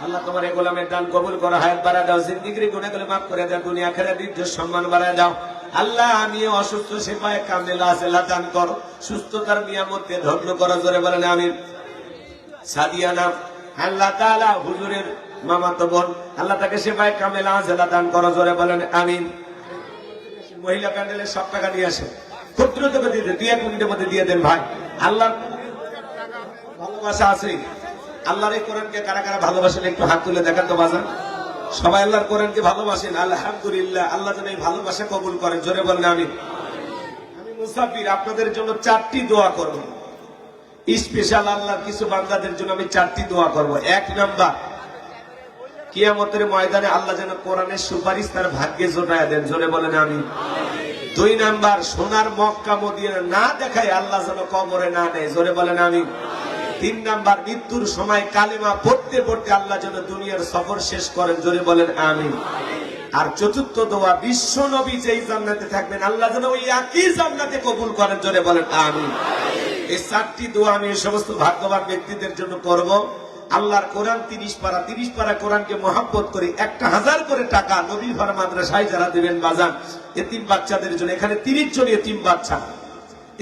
আল্লাহ তোমার এই গোলামের দান কবুল করো, হায়াত বাড়ায় দাও, জিন্দেগির গুনাহগুলো মাফ করে দাও, দুনিয়া আখিরাতে ইজ্জত সম্মান বাড়ায় দাও। আল্লাহ আমি অসুস্থ, সেফায়ে কামেলা আছে, দান করো, সুস্থতার নিয়ামতকে ধন্য করো। জোরে বলেন আমিন। সাদিয়া নাম, আল্লাহ তাআলা হুজুরের মামাতো বোন, আল্লাহ তাকে সেফায়ে কামেলা আছে, দান করো। জোরে বলেন আমিন। মহিলা প্যান্ডেলের সব টাকা নিয়ে আসে, খুব দ্রুত দিয়ে দেন, 2-1 মিনিটের মধ্যে দিয়ে দেন ভাই। আল্লাহ ভালোবাসা আছে, আল্লাহর এই কোরআনকে কারা কারা ভালোবাসেন একটু হাত তুলে দেখান তো বাজান। সবাই আল্লাহর কোরআনকে ভালোবাসেন, আলহামদুলিল্লাহ। আল্লাহ যেন এই ভালোবাসা কবুল করেন, জোরে বলেন আমিন। আমি মুসাফির, আপনাদের জন্য 4টি দোয়া করব। স্পেশাল আল্লাহর কিছু বান্দাদের জন্য আমি 4টি দোয়া করব। 1 নাম্বার, কিয়ামতের ময়দানে আল্লাহ যেন কোরআনের সুপারিশ তার ভাগ্যে জোটায় দেন, জোরে বলেন আমিন। 2 নাম্বার, সোনার মক্কা মদিনা না দেখায় আল্লাহ যেন কবরে না নেয়, জোরে বলেন আমিন। 3 নাম্বার, মৃত্যুর সময় কালেমা পড়তে পড়তে আল্লাহ যেন দুনিয়ার সফর শেষ করেন, জোরে বলেন আমিন। আর 4র্থ দোয়া, বিশ্ব নবী যেই জান্নাতে থাকবেন আল্লাহ যেন ওই একই জান্নাতে কবুল করেন, জোরে বলেন আমিন। এই 4টি দোয়া আমি এই সমস্ত ভাগ্যবান ব্যক্তিদের জন্য করব। আল্লাহর কোরআন 30 পারা কোরআনকে মহব্বত করে 1000 করে টাকা নবী ঘর মাদ্রাসায় যারা দেবেন বাজান, এতিম বাচ্চাদের জন্য, এখানে 30 জন এতিম বাচ্চা,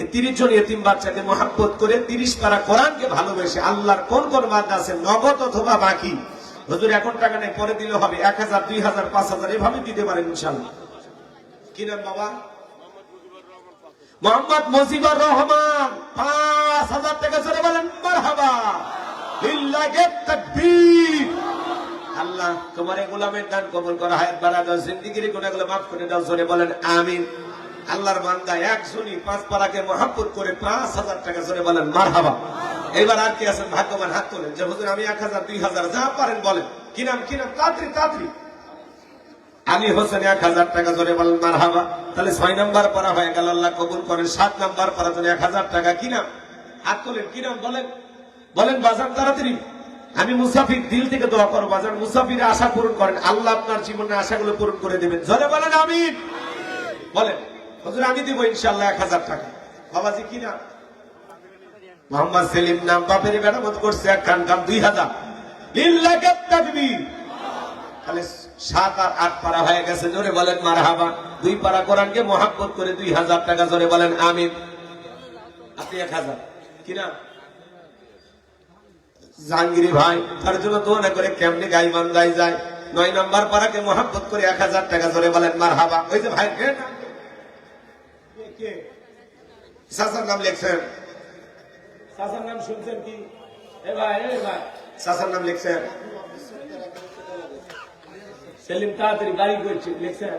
এই 30 জন এতিম বাচ্চাকে মহব্বত করে 30 পারা কোরআনকে ভালোবেসে আল্লাহর কোন কোন মাদ্রাসা নগদ অথবা বাকি, হুজুর এখন টাকা নেই পরে দিলে হবে, 1000 2000 5000 এভাবে দিতে পারেন ইনশাআল্লাহ। কি নাম বাবা? মোহাম্মদ মুজিবুর রহমান। 5000 টাকা জোরে বলেন মারহাবা, লিল্লাহি তাকবীর। আল্লাহ তোমার এই গোলামের দান কবুল করো, হায়াত বাড়া দাও, জিন্দেগির গুনাহগুলো মাফ করে দাও, জোরে বলেন আমিন। আল্লাহর বান্দা একজনই 5 পারাকে মহব্বত করে 5000 টাকা জোরে বলেন মারহাবা। এবার আর কি আছেন ভাগ্যবান, হাত তোলেন যে হুজুর আমি 1000 2000 যা পারেন বলেন। কি নাম তাড়াতাড়ি। আলী হোসেন 1000 টাকা জোরে বলেন মারহাবা। তাহলে 6 নাম্বার পারা হয়ে গেল, আল্লাহ কবুল করেন। 7 নাম্বার পারা জন্য 1000 টাকা। কি নাম? হাত তোলেন। কি নাম বলেন বাজান তাড়াতাড়ি। আমি মুসাফির, দিল থেকে দোয়া করো বাজান, মুসাফিরের আশা পূরণ করেন, আল্লাহ আপনার জীবনের আশাগুলো পূরণ করে দেবেন, জোরে বলেন আমিন। বলেন হুজুর আমি দিব ইনশাআল্লাহ 1000 টাকা। বাবাজি কি নাম? মোহাম্মদ সেলিম নাম, বাপের মেরামত করছে, এক খান কাম 2000, লিল্লাহি তাকবীর। তাহলে 7 আর 8 পারা হয়ে গেছে, জোরে বলেন মারহাবা। 2 পারা কোরআনকে মহব্বত করে 2000 টাকা, জোরে বলেন আমিন। আপনি 1000। কি নাম? জাহাঙ্গীর ভাই, তার জন্য দোয়া না করে কেমনে গাইবান যায়। 9 নাম্বার পারাকে মহব্বত করে 1000 টাকা, জোরে বলেন মারহাবা। ওই যে ভাই কে সাসার নাম লিখছেন, সাসার নাম শুনছেন কি? এ ভাই সাসার নাম লিখছেন সেলিম, তাড়াতাড়ি গাড়ি করছে, লিখছেন।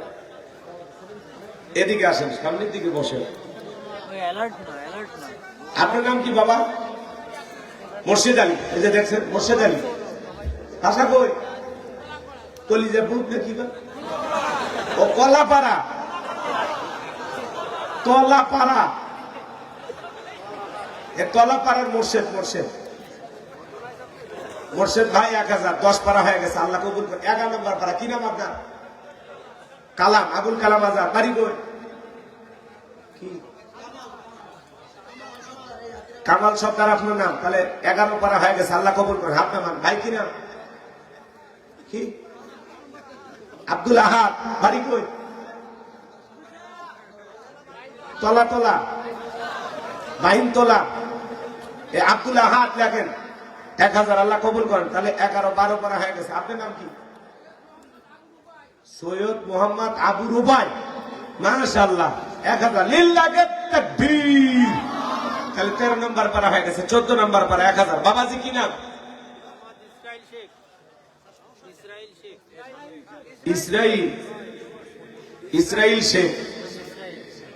এদিকে আসেন, সামনের দিকে বসেন। আপনার নাম কি বাবা? মোর্শেদ আলী। এই যে দেখছেন মোর্শেদ আলী। আশা কই কলিজা বুক নাকি ও কলাপাড়া, তলাপাড়া, তলাপাড়ার মোর্শেদ ভাই 1000, 10 পারা হয়ে গেছে, আল্লাহ কবুল করে। 11 নম্বর পারা। কি নাম আপনার? কালাম, আবুল কালাম আজাদ, বাড়ি কই? কি কামাল সরকার আপনার নাম? তাহলে 11 পারা হয়ে গেছে, আল্লাহ কবুল করে। হাত নামান। ভাই কি নাম? কি? আব্দুল আহাদ, বাড়ি কই? তলা বাহিন তোলা। আব্দুল আহাদ লেখেন, 1000, আল্লাহ কবুল করেন। তাহলে 11 12 পারা হয়ে গেছে। আপনার নাম কি? সৈয়দ মোহাম্মদ আবু রুবাই, মাশাআল্লাহ, 1000, লিল্লাহি তাকবীর। তাহলে 13 নম্বর পারা হয়ে গেছে। 14 নম্বর পারা 1000। বাবাজি কি নাম?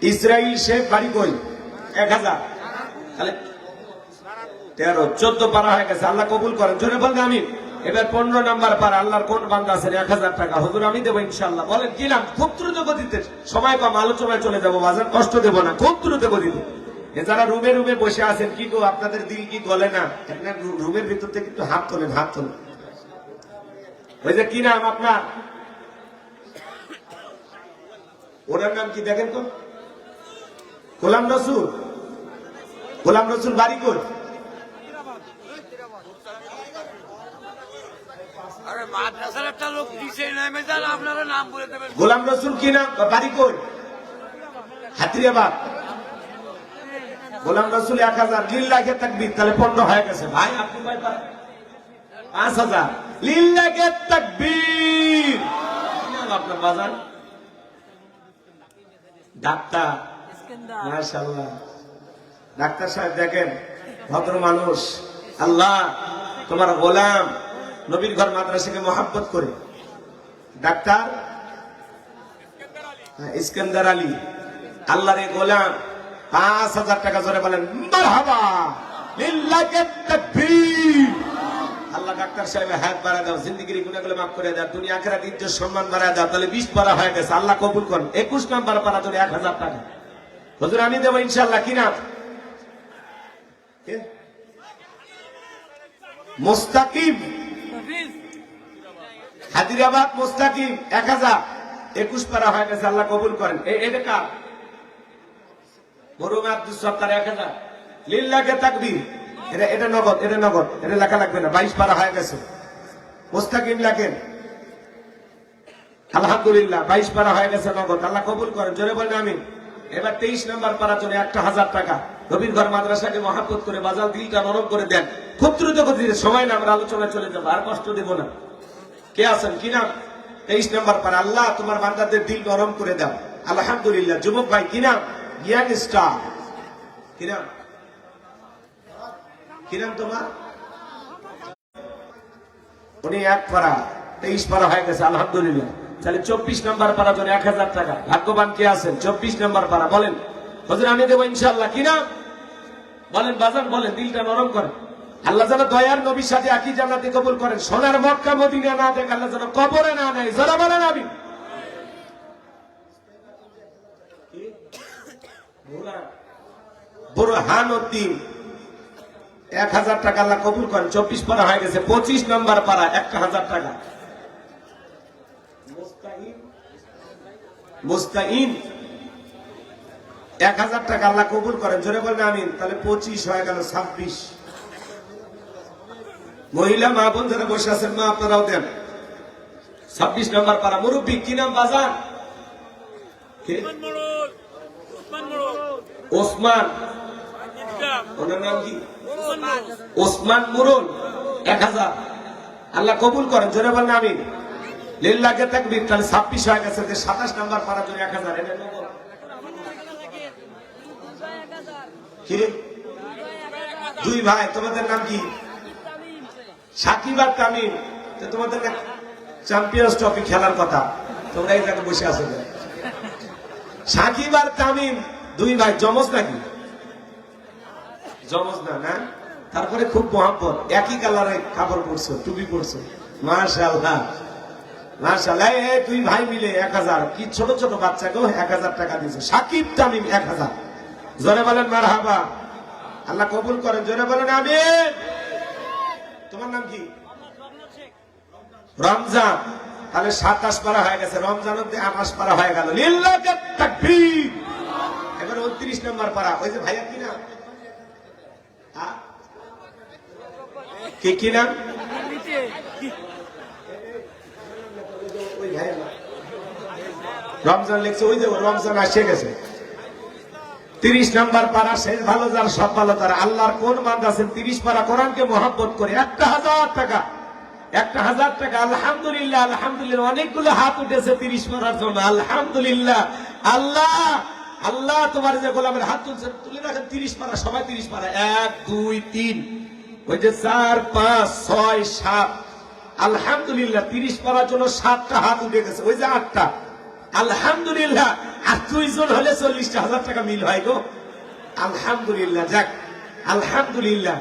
ইসরাইল শেখ, বাড়ি কই? 1000। তাহলে 13 14 পারা হয়ে গেছে, আল্লাহ কবুল করেন, জোরে বলেন আমিন। এবার 15 নাম্বার পারা, আল্লাহর কোন বান্দা আছেন 1000 টাকা, হুজুর আমি দেবো ইনশাআল্লাহ। বলেন কি নাম? খুব দ্রুত গতিতে, সময় কম, আলোচনায় চলে যাবো বাজার, কষ্ট দেব না, খুব দ্রুত গতিতে। যারা রুমে বসে আছেন, কি গো আপনাদের দিল কি গলে না? আপনার রুমের ভিতর থেকে একটু হাত তোলেন। ওই যে কি নাম আপনার? ওনার নাম কি দেখেন তো? গোলাম রসুল, বাড়ি কই? গোলাম রসুল কি নাম? বাড়ি কই? হাতিরাবাদ। গোলাম রসুল 1000, লিল্লাহি তাকবীর। তাহলে 15 হয়ে গেছে। ভাই আপনি কয় পারেন? 5000, লিল্লাহি তাকবীর। আপনার বাজার ডাক্তার, মাশাআল্লাহ। ডাক্তার সাহেব দেখেন ভদ্র মানুষ, আল্লাহ তোমার গোলাম নবীর ঘর মাদ্রাসাকে মহাব্বত করে ডাক্তার ইস্কান্দার আলী আল্লাহর এই গোলাম 5,000 টাকা জোরে বলেন মারহাবা লিল্লাহি তাকবীর। আল্লাহ ডাক্তার সাহেব হাত বাড়া দাও, জিন্দেগির গুনাহগুলো মাফ করে দাও, দুনিয়া আখিরাত ইজ্জত সম্মান বাড়া দাও। তাহলে 20 পারা হয়ে গেছে, আল্লাহ কবুল করেন। 21 নাম্বার পারা জোরে 1000 টাকা হুজুর আমি দেব ইনশাআল্লাহ। কি নাম? মুস্তাকিম হায়দ্রাবাদ মুস্তাকিম 1000। 21 পারা হয়ে গেছে, আল্লাহ কবুল করেন। এটা কার? মরুম আব্দুল সত্তার 1000 লিল্লাহি তাকবীর। এটা নগদ, এটা নগদ, এটা লেখা লাগবে না। 22 পারা হয়ে গেছে, মুস্তাকিম লেখেন আলহামদুলিল্লাহ। 22 পারা হয়ে গেছে নগদ, আল্লাহ কবুল করেন। জোরে বলেন আমিন। এবার 23 নাম্বার পারার জন্য 1000 টাকা নবীর ঘর মাদ্রাসাকে মহাব্বত করে বাজাল দিলটা নরম করে দেন। খুব দ্রুত গতিতে, সময় না, আমরা আলোচনায় চলে যাবো, আর কষ্ট দেব না। কে আছেন? কি নাম? 23 নাম্বার পারা। আল্লাহ তোমার বান্দাদের দিল নরম করে দাও। আলহামদুলিল্লাহ। যুবক ভাই কি নাম? জ্ঞান স্টার। কি নাম? কি নাম তোমার? উনি 1 পারা 23 পারা হয়ে গেছে, আলহামদুলিল্লাহ। তাহলে 24 নাম্বার পারা জন্য 1000 টাকা। ভাগ্যবান কে আছেন? 24 নাম্বার পারা। বলেন হুজুর আমি দেবো ইনশাআল্লাহ। কি নাম? বলেন বাজান, বলেন, দিলটা নরম করেন। আল্লাহ যেন দয়ার নবীর সাথে একই জান্নাতে কবুল করেন। সোনার মক্কা মদিনা না দেখ, আল্লাহ যেন কবরে না নেয়। যারা বলেন আমিন। বুরহানুদ্দিন 1000 টাকা, আল্লাহ কবুল করেন। 24 পারা হয়ে গেছে। 25 নাম্বার পারা 1000 টাকা। মুস্তাইন 1000 টাকা, আল্লাহ কবুল করেন। জোরে বলেন আমিন। তাহলে 25 হয়ে গেল, 26। মহিলা মা বোন যারা বসে আছেন, মা আপনারাও দেন। 26 নাম্বার পারা। মুরব্বী কি নাম বাজান? ওসমান। ওনার নাম কি? ওসমান মুরুল 1000, আল্লাহ কবুল করেন। জোরে বলেন আমিন। লিল্লাহি তাকবীর। তাহলে 26 হয়ে গেছে। 27 নাম্বার পারা জন্য 1000। এটা নগদ। কি রে? 2 ভাই, তোমাদের নাম কি? সাকিব আর তামিম। তোমাদের চ্যাম্পিয়ন্স ট্রফি খেলার কথা, তোমরা এই জায়গায় বসে আছো। সাকিব আর তামিম 2 ভাই, জমজ নাকি? জমজ না, না? তারপরে খুব মহাব্বত, একই কালারে কাপড় পরছো, টুপি পরছো। মাশাআল্লাহ মাশাআল্লাহ। 2 ভাই মিলে 1000। কি ছোট ছোট বাচ্চাকেও 1000 টাকা দিয়েছে। সাকিব তামিম 1000। জোরে বলেন মারহাবা। আল্লাহ কবুল করেন। জোরে বলেন আমিন। তোমার নাম কি? রমজান। তাহলে 27 পারা হয়ে গেছে। রমজানের 28 পারা হয়ে গেল। লিল্লাহি তাকবীর। এবার 29 নাম্বার পারা। ওই যে ভাইয়া কি নাম? কি নাম? রমজান লিখছে। ওই যে রমজান আসে গেছে। 30 নাম্বার পারা। শেষ ভালো যার, সব ভালো তার। আল্লাহর কোন বান্দা আছেন 30 পারা কোরআনকে মহব্বত করে 1000 টাকা। 1000 টাকা। আলহামদুলিল্লাহ আলহামদুলিল্লাহ। অনেকগুলো হাত উঠেছে 30 পারার জন্য। আলহামদুলিল্লাহ। আল্লাহ আল্লাহ তোমার যে গোলামের হাত তুলছেন, তুলে রাখেন 30 পারা। সবাই 30 পারা। 1 2 3, ওই যে 4 5 6 7। আলহামদুলিল্লাহ। 30 পারার জন্য 7টা হাত উঠে গেছে। ওই যে 8টা। আলহামদুলিল্লাহ। আর 2 জন হলে 40,000 টাকা মিল হয় গো। আলহামদুলিল্লাহ। যাক আলহামদুলিল্লাহ।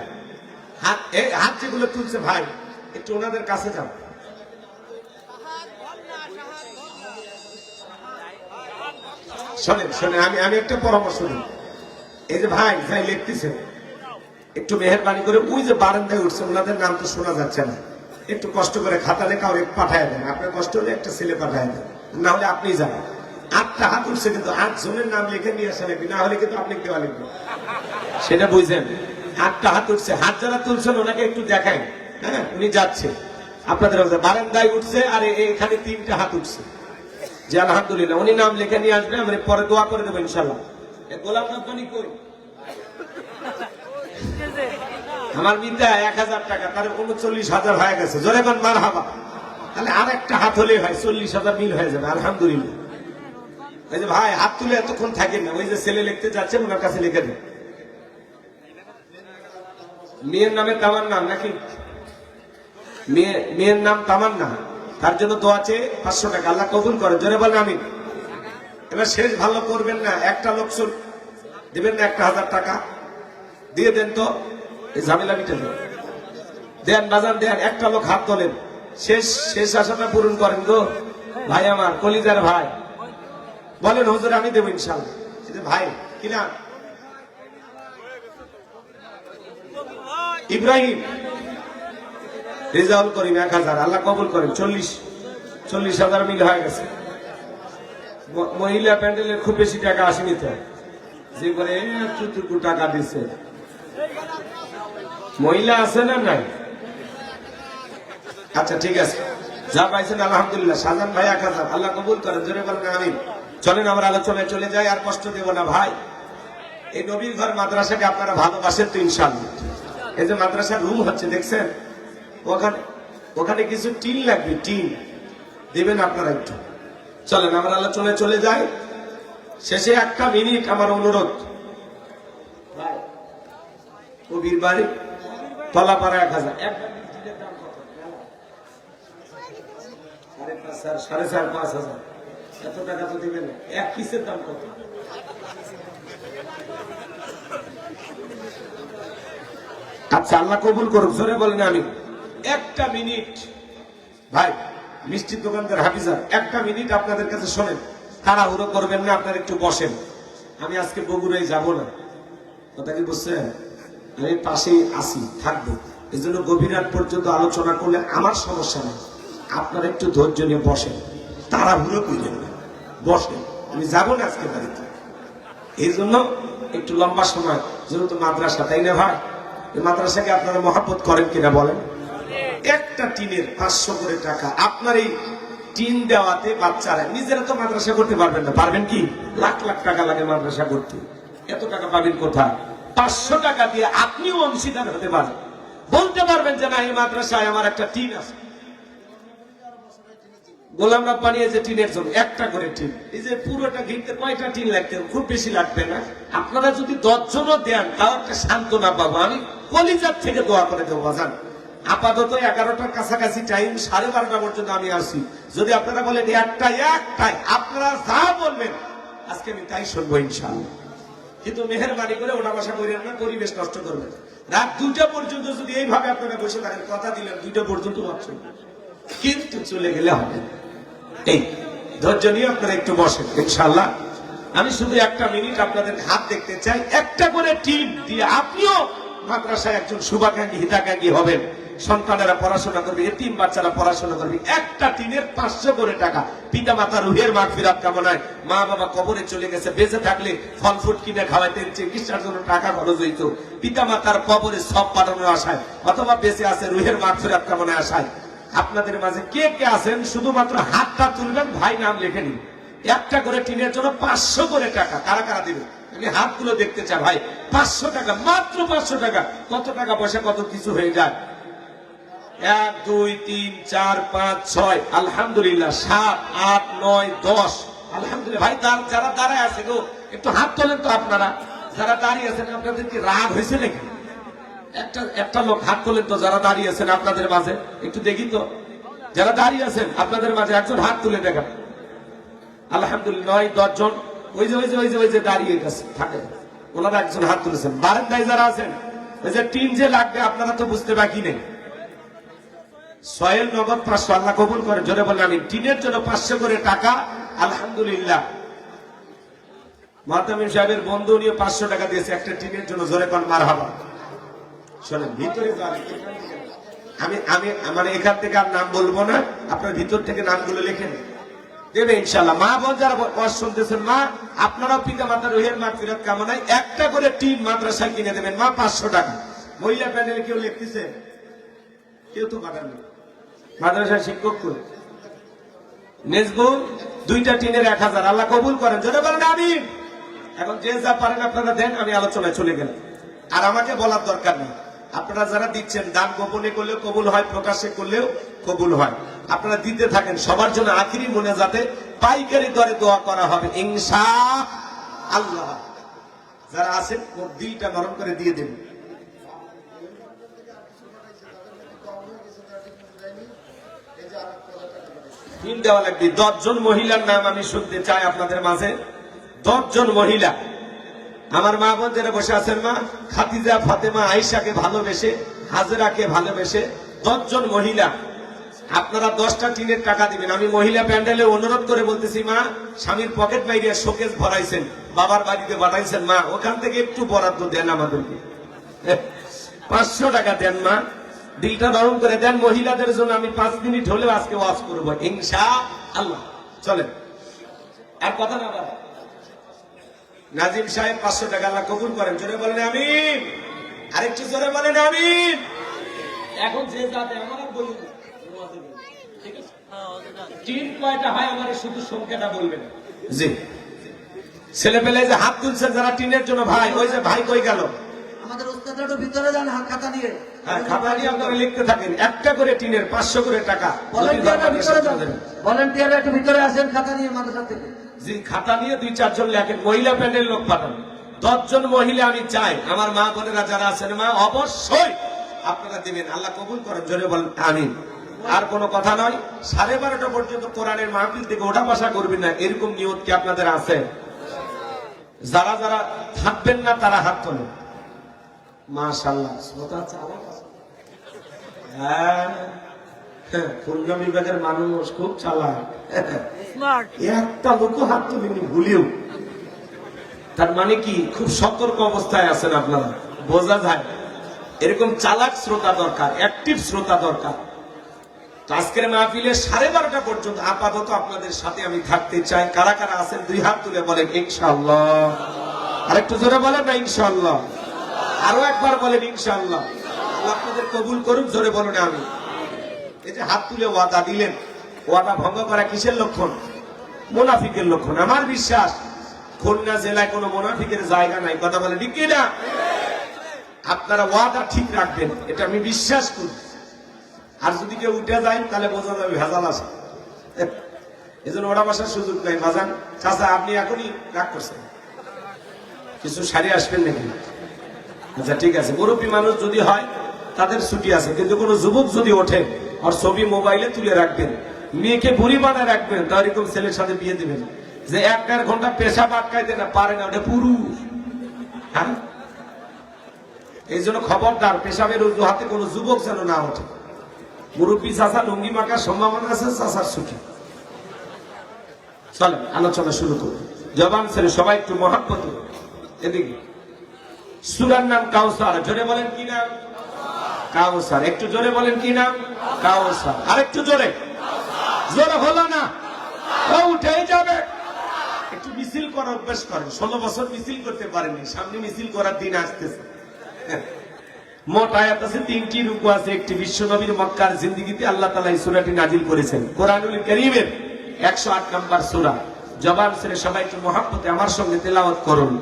হাত যেগুলো তুলছে ভাই, একটু ওনাদের কাছে যাও। শোনেন শোনেন, আমি একটা পরামর্শ দিই। এই যে ভাই যাই লিখতেছেন, একটু মেহেরবানি করে ওই যে বারান্দায় উঠছে, ওনাদের নাম তো শোনা যাচ্ছে না, একটু কষ্ট করে খাতা লেখা ওরে পাঠায় দেন। আপনার কষ্ট হলে একটা ছেলে পাঠায় দেন, না হলে আপনি যান। 8টা হাত উঠছে, কিন্তু 8 জনের নাম লিখে নিয়ে আসা লাগবে, না হলে কিন্তু আপনি দেওয়া লিখবে। সেটা বুঝছেন? 8টা হাত উঠছে। হাত যারা তুলছেন ওনাকে একটু দেখাই। হ্যাঁ, উনি যাচ্ছে আপনাদের বারান্দায় উঠছে। আর এখানে 3টা হাত উঠছে। যে আলহামদুলিল্লাহ, উনি নাম লিখে নিয়ে আসবে, আমরা পরে দোয়া করে দেবো ইনশাল্লাহ। গোলাম রব্বানি কই? আমার বিদ্যা 1000 টাকা, তার 39,000 হয়ে গেছে। জোরে বলেন মারহাবা। তাহলে আর একটা হাত হলে হয় 40,000 মিল হয়ে যাবে। আলহামদুলিল্লাহ। এই যে ভাই হাত তুলে এতক্ষণ থাকেন না, ওই যে ছেলে লিখতে যাচ্ছেন ওনার কাছে লিখে দেন। মেয়ের নামে তামার নাম নাকি? মেয়ের নাম তামান্না, তার জন্য দোয়া চেয়ে 500 টাকা, আল্লাহ কবুল করে, জোরে বলেন আমিন। এবার শেষ ভালো করবেন না, একটা লোক দিবেন না 1000 টাকা দিয়ে দেন তো, এই ঝামেলা মিটে দেন বাজান দেন, একটা লোক হাত তোলেন, শেষ আশাটা পূরণ করেন গো ভাই, আমার কলিজার ভাই, বলেন হুজুর আমি দেবো ইনশাআল্লাহ। ভাই কিনা ইব্রাহিম রেজাউল করিম 1000, আল্লাহ কবুল করেন, 40,000 মিল হয়ে গেছে। মহিলা প্যান্ডেলের খুব বেশি টাকা আসেনি তো, যে করে এতটুকু টাকা দিচ্ছে, মহিলা আছে না নাই? আচ্ছা ঠিক আছে, যা পাইছেন আলহামদুলিল্লাহ। শাহজাহান ভাই 1000, আল্লাহ কবুল করেন, জোরে বলেন আমিন। চলেন আমরা আলোচনায় চলে যাই, আর কষ্ট দেব না ভাই। এই নবীর ঘর মাদ্রাসাকে আপনারা ভালোবাসেন তো ইনশাআল্লাহ। এই যে মাদ্রাসার রুম হচ্ছে দেখছেন, ওখানে কিছু টিন লাগবে, টিন দেবেন আপনারা একটু। চলেন আমরা আলোচনায় চলে যাই। শেষে 1 মিনিট আমার অনুরোধ, কবির বাড়ি তলাপাড়া 1000, 4.5 5,000, এত টাকা তো দিবেন না। এক পিসের দাম কত? আচ্ছা আল্লাহ কবুল করুক, জোরে বলেন আমি। 1 মিনিট ভাই, মিষ্টির দোকানদার হাফিজা, 1 মিনিট আপনাদের কাছে শোনেন, তাড়াহুড়ো করবেন না, আপনারা একটু বসেন। আমি আজকে বগুড়ায় যাব না, কথা কি বুঝছেন? আমি পাশেই আসি, থাকবো, এই জন্য গভীর রাত পর্যন্ত আলোচনা করলে আমার সমস্যা নেই। আপনারা একটু ধৈর্য নিয়ে বসেন, তাড়াহুড়ো করবেন না, বসেন। আমি যাব না আজকে বাড়িতে, এই জন্য একটু লম্বা সময়, যেহেতু মাদ্রাসা, তাই না ভাই? এই মাদ্রাসাকে আপনারা মহব্বত করেন কিনা বলেন? একটা টিনের 500 করে টাকা, আপনার এই টিন দেওয়াতে বাচ্চারা নিজেরা তো মাদ্রাসা করতে পারবেন না, পারবেন কি? লাখ লাখ টাকা লাগে মাদ্রাসা করতে, এত টাকা পাবেন কোথায়? 500 টাকা দিয়ে আপনিও অংশীদার হতে পারেন, বলতে পারবেন যে না এই মাদ্রাসায় আমার একটা টিন আছে। গোলামরা বানিয়েছে টিনের জন্য 1টা করে টিন, এই যে পুরোটা ঘিরতে কয়টা টিন লাগবে? খুব বেশি লাগবে না। আপনারা যদি 10 জনও দেন তাও একটা সান্ত্বনা পাবো, আমি কলিজার থেকে দোয়া করে দেবো বাজান। আপাতত 11টার কাছাকাছি টাইম, 12:30 পর্যন্ত আমি আসি। যদি আপনারা বলেন একটাই, আপনারা যা বলবেন আজকে আমি তাই শুনবো ইনশাআল্লাহ। কিন্তু মেহেরবানি করে ওটা বসা করেন না, পরিবেশ নষ্ট করবেন। রাত 2টা পর্যন্ত যদি এইভাবে আপনারা বসে থাকেন, কথা দিলেন 2টা পর্যন্ত মাত্র, কিন্তু চলে গেলে হবে। এই ধৈর্য নিয়ে আপনারা একটু বসেন ইনশাআল্লাহ। আমি শুধু 1 মিনিট আপনাদের হাত দেখতে চাই, 1টা করে টিম দিয়ে আপনিও মাদ্রাসায় একজন শুভাকাঙ্ক্ষী, হিতাকাঙ্ক্ষী হবেন। সন্তানেরা পড়াশোনা করবে, এতিম বাচ্চারা পড়াশোনা করবে। 1টা টিনের 500 করে টাকা, পিতা মাতার রুহের মাগফিরাত কামনায়, মা বাবা কবরে চলে গেছে, বেঁচে থাকলে ফল ফ্রুট কিনে খাওয়াইতেন, চিকিৎসার জন্য টাকা খরচ হইত, পিতা মাতার কবরে সব পাঠানোর আশায়, অথবা বেঁচে আছে রুহের মাগফিরাত কামনায় আশায়। আপনাদের মাঝে কে কে আছেন শুধুমাত্র হাতটা তুলবেন, ভাই নাম লিখে নিন। 1টা করে টিনের জন্য 500 করে টাকা, কারা কারা দিবে? আমি হাতগুলো দেখতে চাই ভাই। 500 টাকা, মাত্র 500 টাকা। কত টাকা পয়সা কত কিছু হয়ে যায়। 1 2 3 4 5 6, আলহামদুলিল্লাহ, 7 8 9 10, আলহামদুলিল্লাহ। ভাই যারা দাঁড়ায় আছে গো, একটু হাত তোলেন তো আপনারা যারা দাঁড়িয়ে আছেন। আপনাদের কি রাগ হয়েছে নাকি? একটা লোক হাত তোলেন তো যারা দাঁড়িয়ে আছেন আপনাদের মাঝে, একটু দেখি তো যারা দাঁড়িয়ে আছেন আপনাদের মাঝে, একজন হাত তুলে দেখান। আলহামদুলিল্লাহ, 9 10 জন। ওই যে দাঁড়িয়ে গেছে থাকে, ওনারা একজন হাত তুলেছেন। বারান্দায় যারা আছেন, ওই যে টিন যে লাগবে আপনারা তো বুঝতে বাকি নেই। সয়েল নগদ 500, আল্লাহ কবুল করে, জোরে বললাম আমি। টিনের জন্য 500 করে টাকা, আলহামদুলিল্লাহ। মাহতামিম সাহেবের বন্ধু নিয়ে 500 টাকা দিয়েছে একটা টিনের জন্য, জোরে কোন মারহাবা। শোনেন, ভিতরে আমি মানে এখান থেকে আর নাম বলবো না, আপনার ভিতর থেকে নামগুলো লিখে দেবে ইনশাআল্লাহ। মা বোন যারা ওয়াজ শুনতেছেন, মা আপনারাও পিতা মাতার রুহের মাগফিরাত কামনায় 1টা করে টিন মাদ্রাসায় কিনে দেবেন, মা 500 টাকা। মহিলা প্যানেলে কেউ লিখতেছে? কেউ তো পাঠান না। মাদ্রাসার শিক্ষক নেজবুল 2টা টিনের 1000, আল্লাহ কবুল করেন, জোরে বলেন আমিন। এখন যে যা পারেন আপনারা দেন, আমি আলোচনায় চলে গেলাম। আর আমাকে বলার দরকার নেই, আপনারা যারা দিচ্ছেন, দান গোপনে করলেও কবুল হয়, প্রকাশ্যে করলেও কবুল হয়। আপনারা দিতে থাকেন, সবার জন্য আখিরি মনে যাতে পাইকারি দরে দোয়া করা হবে ইনশাআল্লাহ। যারা আছেন ওর দিলটা নরম করে দিয়ে দেবেন। দিন দেওয়া লাগবে। 10 জন মহিলার নাম আমি শুনতে চাই আপনাদের মাঝে। 10 জন মহিলা আমার মা বোনদের বসে আছেন, মা খাদিজা, ফাতেমা, আয়েশাকে ভালোবেসে, হাজরাকে ভালোবেসে 10 জন মহিলা আপনারা 10টা টিনের টাকা দিবেন। আমি মহিলা প্যান্ডেলে অনুরোধ করে বলতেছি, মা স্বামীর পকেট বাইরে শোকেস ভরাইছেন, বাবার বাড়িতে পাঠাইছেন, মা ওখান থেকে একটু বরাদ্দ দেন আমাদেরকে। 500 টাকা দেন মা, দিলটা নরম করে দেন। মহিলাদের জন্য আমি 5 মিনিট হলেও আজকে ওয়াজ করবো ইনশাআল্লাহ। চলেন আর কথা না বলেন। নাজিম সাহেব 500 টাকা আল্লাহ কবুল করেন, জোরে বলেন আমিন। আরেকটু জোরে বলেন আমিন। এখন যে যাতে আমার আর বলুন টিন কয়টা হয় আমার শুধু সংখ্যাটা বলবেন। জি, ছেলে পেলে যে হাত তুলছে যারা টিনের জন্য, ভাই ওই যে ভাই কই গেল? আমাদের উস্তাদরা একটু ভিতরে যান, খাতা নিয়ে। হ্যাঁ, খাতা নিয়ে আপনারা লিখতে থাকেন। একটা করে টিনের 500 করে টাকা। ভলান্টিয়াররা একটু ভিতরে আসেন খাতা নিয়ে মাদ্রাসা থেকে। জি, খাতা নিয়ে 2-4 জন লেখেন। মহিলা প্যান্ডেল লোক পাঠান। 10 জন মহিলা আমি চাই আমার মা বোনেরা যারা আছেন, মা অবশ্যই আপনারা দিবেন। আল্লাহ কবুল করেন, জোরে বলেন আমিন। আর কোনো কথা নয়, 12:30 পর্যন্ত কোরআনের মাহফিল থেকে ওঠা বসা করবেন না, এরকম নিয়ত কি আপনাদের আছে? যারা যারা থাকবেন না তারা হাত তোলেন। মাশাআল্লাহ, হ্যাঁ, খুলনা বিভাগের মানুষ খুব চালাক। একটা লোক হাত তুলেনি ভুলেও। তার মানে কি খুব সতর্ক অবস্থায় আছেন আপনারা, বোঝা যায়। এরকম চালাক শ্রোতা দরকার, অ্যাক্টিভ শ্রোতা দরকার। আজকের মাহফিলে 12:30 পর্যন্ত আপাতত আপনাদের সাথে আমি থাকতে চাই। কারা কারা আছেন 2 হাত তুলে বলেন ইনশাআল্লাহ। আরেকটু জোরে বলেন না ইনশাআল্লাহ। আরো একবার বলেন ইনশাআল্লাহ। আল্লাহ আপনাদের কবুল করুন, জোরে বলুন আমি। এই যে হাত তুলে ওয়াদা দিলেন, ওয়াদা ভঙ্গ করা কিসের লক্ষণ? মুনাফিকের লক্ষণ। আমার বিশ্বাস খুলনা জেলায় কোনো মুনাফিকের জায়গা নাই। কথা বলে ঠিক না? আপনারা ওয়াদা ঠিক রাখবেন, এটা আমি বিশ্বাস করি। আর যদি কেউ উঠে যায় তাহলে বোঝা যাবে ভেজাল আছে। এই জন্য ওরা বসার সুযোগ নাই। বাজান চাচা, আপনি এখনই রাগ করছেন, কিছু সারি আসবেন নাকি? আচ্ছা ঠিক আছে। মুরব্বী মানুষ যদি হয় তাদের ছুটি আছে, কিন্তু কোনো যুবক যদি ওঠে আর ছবি মোবাইলে তুলে রাখবেন, মেয়েকে বুড়ি বানায় রাখবেন, তার এরকম ছেলের সাথে বিয়ে দিবেন যে 1-1.5 ঘন্টা পেশাব আটকাইতে না পারে না, ওটা পুরুষ। হ্যাঁ, এই জন্য খবরদার, পেশাবের অজুহাতে কোনো যুবক যেন না ওঠে। মুরব্বী চাচা লুঙ্গি মাখার সম্ভাবনা আছে, চাচার ছুটি। চলেন আলোচনা শুরু করুন। জবান ছেড়ে সবাই একটু মহাব্বত এদিকে। সূরার নাম কাউসার। জোরে বলেন কি নাম? কাউসার। একটু জোরে বলেন কি নাম? কাউসার। আরেকটু জোরে। জোরে হলো না, উঠেই যাবে। একটু মিছিল করার অভ্যাস করেন। 16 বছর মিছিল করতে পারেননি, সামনে মিছিল করার দিন আসতেছে। মোট আয়াত আছে 3টি, রুকু আছে 1টি। বিশ্বনবীর মক্কার জিন্দেগিতে আল্লাহ তাআলা এই সূরাটি নাজিল করেছেন। কোরআনুল কারীমের 108 নম্বর সূরা। জবান ছেড়ে সবাই একটু মহব্বতে আমার সঙ্গে তেলাওয়াত করুন।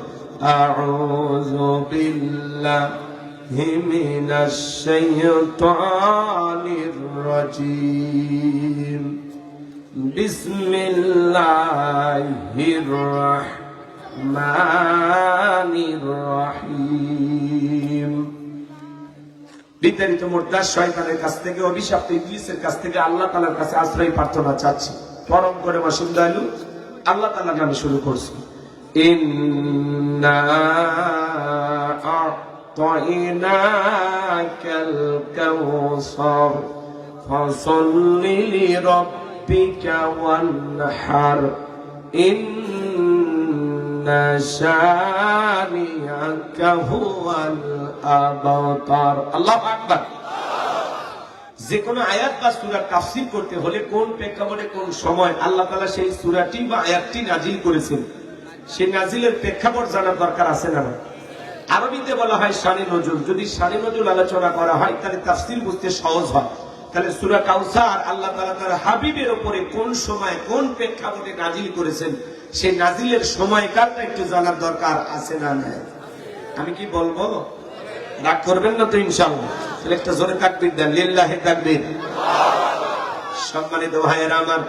আউযু বিল্লাহি মিনাশ শাইতানির রাজীম। বিসমিল্লাহির রাহমানির রাহিম। বিতাড়িত মুর্দা শয়তানের কাছ থেকে, অভিশপ্ত ইবলিসের কাছ থেকে আল্লাহ তাআলার কাছে আশ্রয় প্রার্থনা চাচ্ছি। পরম করে মাসুম দয়ালু আল্লাহ তাআলার নামে শুরু করছি। ইন্না আ'তাইনাকাল কাউসার ফাসাল্লি লিরাব্বিকা ওয়ানহার ইন্না শানিআকা হুয়াল আবতার। আল্লাহু আকবার। যে কোনো আয়াত বা সূরা তাফসীর করতে হলে কোন প্রেক্ষাপটে কোন সময় আল্লাহ তাআলা সেই সূরাটি বা আয়াতটি নাজিল করেছেন, সেই নাজিলের প্রেক্ষাপট জানার দরকার আছে না? আরবিতে বলা হয় শানে নজুল। যদি শানে নজুল আলোচনা করা হয় তাহলে তাফসীর বুঝতে সহজ হয়। তাহলে সূরা কাউসার আল্লাহ তাআলা তার হাবিবের উপরে কোন সময় কোন প্রেক্ষাপটে নাজিল করেছেন, সেই নাজিলের সময়কালটা একটু জানার দরকার আছে না? নাই? আমি কি বলবো? রাগ করবেন না তো ইনশাআল্লাহ? তাহলে একটা জোরে তাকবীর দেন। লিল্লাহি তাকবীর। সম্মানিত ভাইয়েরা আমার,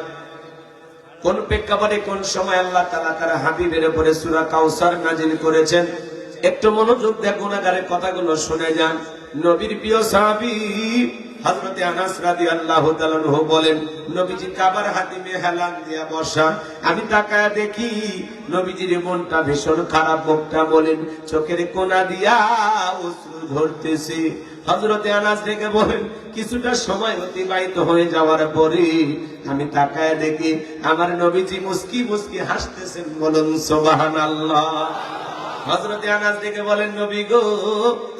কোন প্রেক্ষাপটে কোন সময় আল্লাহ তাআলা তার হাবিবের উপরে সূরা কাউসার নাজিল করেছেন, একটু মনোযোগ দিয়ে গুনাহগারের কথাগুলো শুনে যান। নবীর প্রিয় সাহাবী হযরতে আনাস রাদিয়াল্লাহু তাআলা আনহু বলেন, নবীজি কাবার হাতিমে হেলান দিয়া বসা, আমি তাকায়া দেখি নবীজির মনটা ভীষণ খারাপ, মুখটা বলেন চোখের কোনা দিয়া অশ্রু ঝরতেছে। হযরতে আনাস ডেকে বলেন, কিছুটা সময় অতিবাহিত হয়ে যাওয়ার পরে আমি তাকায়া দেখি আমার নবীজি মুস্কি মুস্কি হাসতেছেন। বলুন সুবহানাল্লাহ। হযরতে আনাস ডেকে বলেন, নবী গো,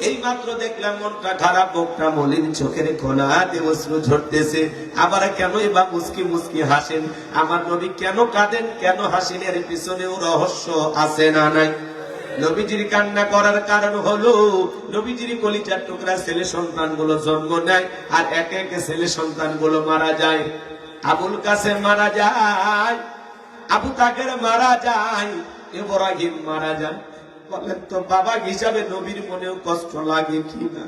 এই মাত্র দেখলাম মনটা খারাপ, মুখটা মলিন, চোখের কোনাতে অশ্রু ঝরতেছে, আবার কেনই বা মুস্কি মুস্কি হাসেন? আমার নবী কেন কাঁদেন, কেন হাসেন? এর পিছনেও রহস্য আছে না নাই? নবীজির কান্না করার কারণ হলো নবীজির কলিজার টুকরা ছেলে সন্তানগুলো জন্ম নেয় আর একে একে ছেলে সন্তানগুলো মারা যায়। আবুল কাসেম মারা যায়, আবু তাকের মারা যায়, ইব্রাহিম মারা যায়। বলেন তো বাবা হিসাবে নবীর মনেও কষ্ট লাগে কি না?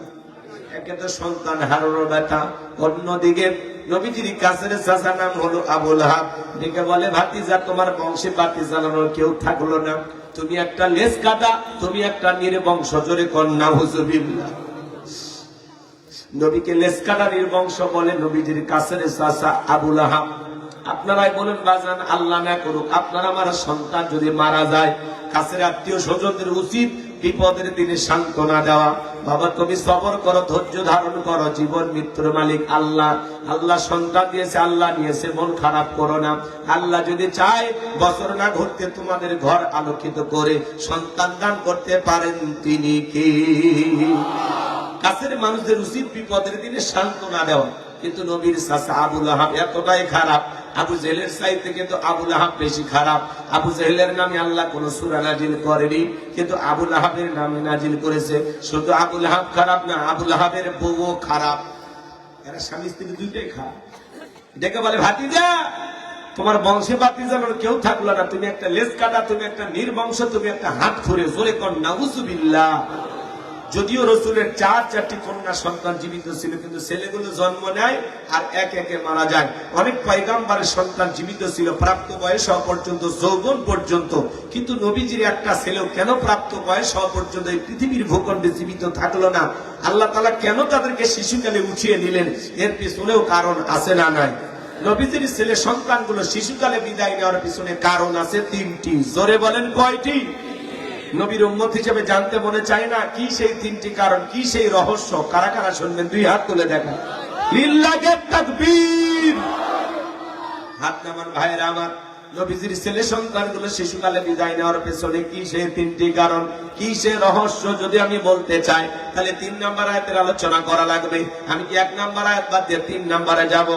একে তো সন্তান হারানোর ব্যথা, অন্যদিকে নবীজির কাছের চাচা নাম হলো আবুল হাব, ডেকে বলে, ভাতিজা তোমার বংশে বাতি জ্বালানোর কেউ থাকলো না, তুমি একটা লেজ কাটা, তুমি একটা নির্বংশ। জোরে কন্যা হুজুবিল্লাহ। নবীকে লেজ কাটা নির্বংশ বলে নবীজির কাছের চাচা আবুল হাব। আপনারাই বলেন বাজান, আল্লাহ না করুক আপনার আমার সন্তান যদি মারা যায়, কাছের আত্মীয় স্বজনদের উচিত বিপদের দিনে সান্ত্বনা দেওয়া। বাবা তুমি সবর করো, ধৈর্য ধারণ করো, জীবন মৃত্যুর মালিক আল্লাহ। আল্লাহ সন্তান দিয়েছে, আল্লাহ নিয়েছে, মন খারাপ করো না। আল্লাহ যদি চায় বছর না ঘুরতে তোমাদের ঘর আলোকিত করে সন্তান দান করতে পারেন তিনি কি? কাছের মানুষদের উচিত বিপদের দিনে সান্ত্বনা দেওয়া। কিন্তু নবীর চাচা আবুল আহাব এতটাই খারাপ, আবু জেহেলের চাইতে কিন্তু আবুল আহাব বেশি খারাপ। আবু জেহেলের নামে আল্লাহ কোন সূরা নাজিল করেনি, কিন্তু আবুল আহাবের নামে নাজিল করেছে। শুধু আবুল আহাব খারাপ না, আবুল আহাবের বউও খারাপ। এরা স্বামী স্ত্রী দুইটাই খারাপ। ডেকে বলে, ভাতিজা তোমার বংশে বাতি জ্বালানোর কেউ থাকলো না, তুমি একটা লেজ কাটা, তুমি একটা নির্বংশ, তুমি একটা হাত খুঁড়ে। জোরে কর নাউজুবিল্লাহ। যদিও রসুলের চারটি কন্যা সন্তান জীবিত ছিল, কিন্তু ছেলেগুলো জন্ম নেয় আর এক একে মারা যায়। অনেক পয়গম্বরের সন্তান জীবিত ছিল প্রাপ্ত বয়স হওয়া পর্যন্ত, যৌবন পর্যন্ত, কিন্তু নবীজির একটা ছেলেও কেন প্রাপ্ত বয়স হওয়া পর্যন্ত এই পৃথিবীর ভূখণ্ডে জীবিত থাকলো না? আল্লাহ তাআলা কেন তাদেরকে শিশুকালে উঠিয়ে নিলেন? এর পিছনেও কারণ আছে না নাই? নবীজির ছেলে সন্তানগুলো শিশুকালে বিদায় নেওয়ার পিছনে কারণ আছে তিনটি। জোরে বলেন কয়টি? নবীর উম্মত হিসেবে জানতে মনে চায় না কি সেই তিনটি কারণ, কি সেই রহস্য? কারা কারা শুনবেন? দুই হাত তুলে দেখা। লিল্লাহি তাকবীর। হাত নামান ভাইরা আমার। নবীজির ছেলে সন্তানগুলো শিশুকালে বিদায় নেওয়ার পেছনে কি সেই তিনটি কারণ, কি সেই রহস্য? যদি আমি বলতে চাই তাহলে 3 নম্বর আয়াতের আলোচনা করা লাগবে। আমি কি 1 নম্বর আয়াত বাদ দিয়ে 3 নম্বরে যাব,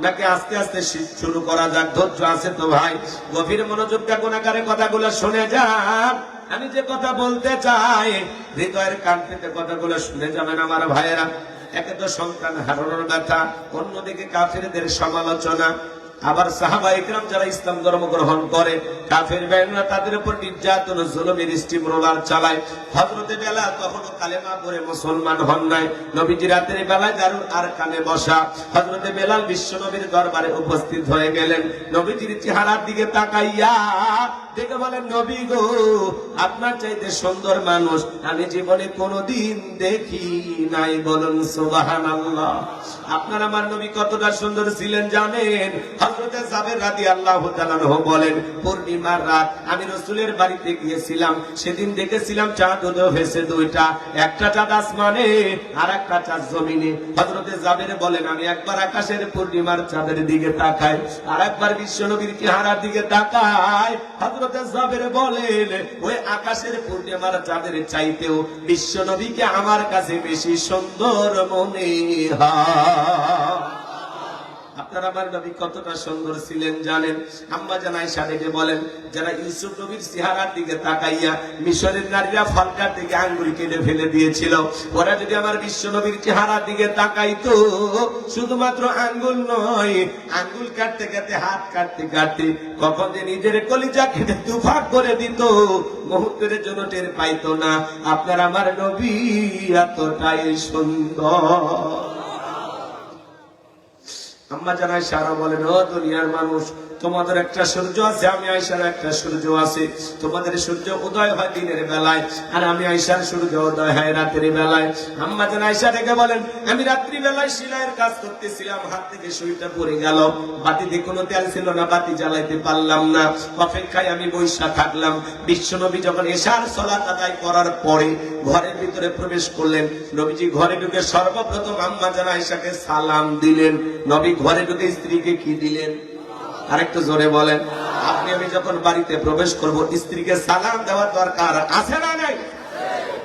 নাকি আস্তে আস্তে শুরু করা যাক? ধৈর্য আছে তো ভাই? গভীর মনোযোগটা গুণাকারে কথাগুলো শুনে যান। আমি যে কথা বলতে চাই হৃদয়ের কান পেতে কথাগুলো শুনে যাবেন আমার ভাইয়েরা। একে তো সন্তান হারানোর ব্যথা, অন্যদিকে কাফেরদের সমালোচনা, আবার সাহাবা ইকরাম যারা ইসলাম ধর্ম গ্রহণ করে কাফের বেঈমানরা তাদের উপর নির্যাতন জুলুমের স্টিম রোলার চালায়। হযরতে বেলাল কখনো কালেমা পড়ে মুসলমান হন নাই। নবীজি রাতের বেলায় দারুল আরকামে বসা, হযরতে বেলাল বিশ্বনবীর দরবারে উপস্থিত হয়ে গেলেন। নবীজির চেহারার দিকে তাকাইয়া দেখে বলেন, নবী গো, আপনার চাইতে সুন্দর মানুষ আমি জীবনে কোনোদিন দেখি নাই। বলুন সুবহানাল্লাহ। আপনার আমার নবী কতটা সুন্দর ছিলেন জানেন? হযরতে জাবের রাদিয়াল্লাহু তাআলা আনহু বলেন, পূর্ণিমার রাত আমি রাসূলের বাড়িতে গিয়েছিলাম, সেদিন দেখেছিলাম চাঁদ উঠেছে দুইটা, একটা চাঁদ আসমানে আর একটা চাঁদ জমিনে। হযরতে জাবের বলেন, আমি একবার আকাশের পূর্ণিমার চাঁদের দিকে তাকাই, আর একবার বিশ্বনবীর চেহারার দিকে তাকাই। হযরতে জাবের বলেন, ওই আকাশের পূর্ণিমার চাঁদের চাইতেও বিশ্বনবীকে আমার কাছে বেশি সুন্দর মনে হয়। আপনার আমার নবী কতটা সুন্দর ছিলেন জানেন? আম্মা জান আয়েশা ডেকে বলেন, যারা ইউসুফ নবীর চেহারার দিকে তাকাইয়া মিশরের নারীরা ফলকার থেকে আঙ্গুল কেটে ফেলে দিয়েছিল, ওরা যদি আমার বিশ্ব নবীর চেহারার দিকে তাকাইতো, শুধুমাত্র আঙ্গুল নয়, আঙ্গুল কাটতে কাটতে, হাত কাটতে কাটতে কখন যে নিজের কলিজা কেটে দুভাগ করে দিত, মুহূর্তের জন্য টের পাইতো না। আপনার আমার নবী এতটাই সুন্দর। আম্মা জান আয়েশা আরো বলেন, ও দুনিয়ার মানুষ, তোমাদের একটা সূর্য আছে, আমি আয়েশার একটা সূর্য আছে। তোমাদের সূর্য উদয় হয় দিনের বেলায়, আর আমি আয়েশার সূর্য উদয় হয় রাতের বেলায়। আম্মা জান আয়েশা থেকে বলেন, আমি রাত্রি বেলায় সেলাইয়ের কাজ করতেছিলাম, হাত থেকে সুইটা পড়ে গেল, বাতিতে কোনো তেল ছিল না, বাতি জ্বালাইতে পারলাম না, অপেক্ষায় আমি বৈশা থাকলাম। বিশ্বনবী যখন এশার সালাত আদায় করার পরে ঘরের ভিতরে প্রবেশ করলেন, নবীজি ঘরে ঢুকে সর্বপ্রথম আম্মা জান আয়েশাকে সালাম দিলেন। নবী ঘরে ঢুকে স্ত্রীকে কি দিলেন? আরেকটু জোরে বলেন। আপনি আমি যখন বাড়িতে প্রবেশ করব, স্ত্রীকে সালাম দেওয়ার দরকার আছে না নাই?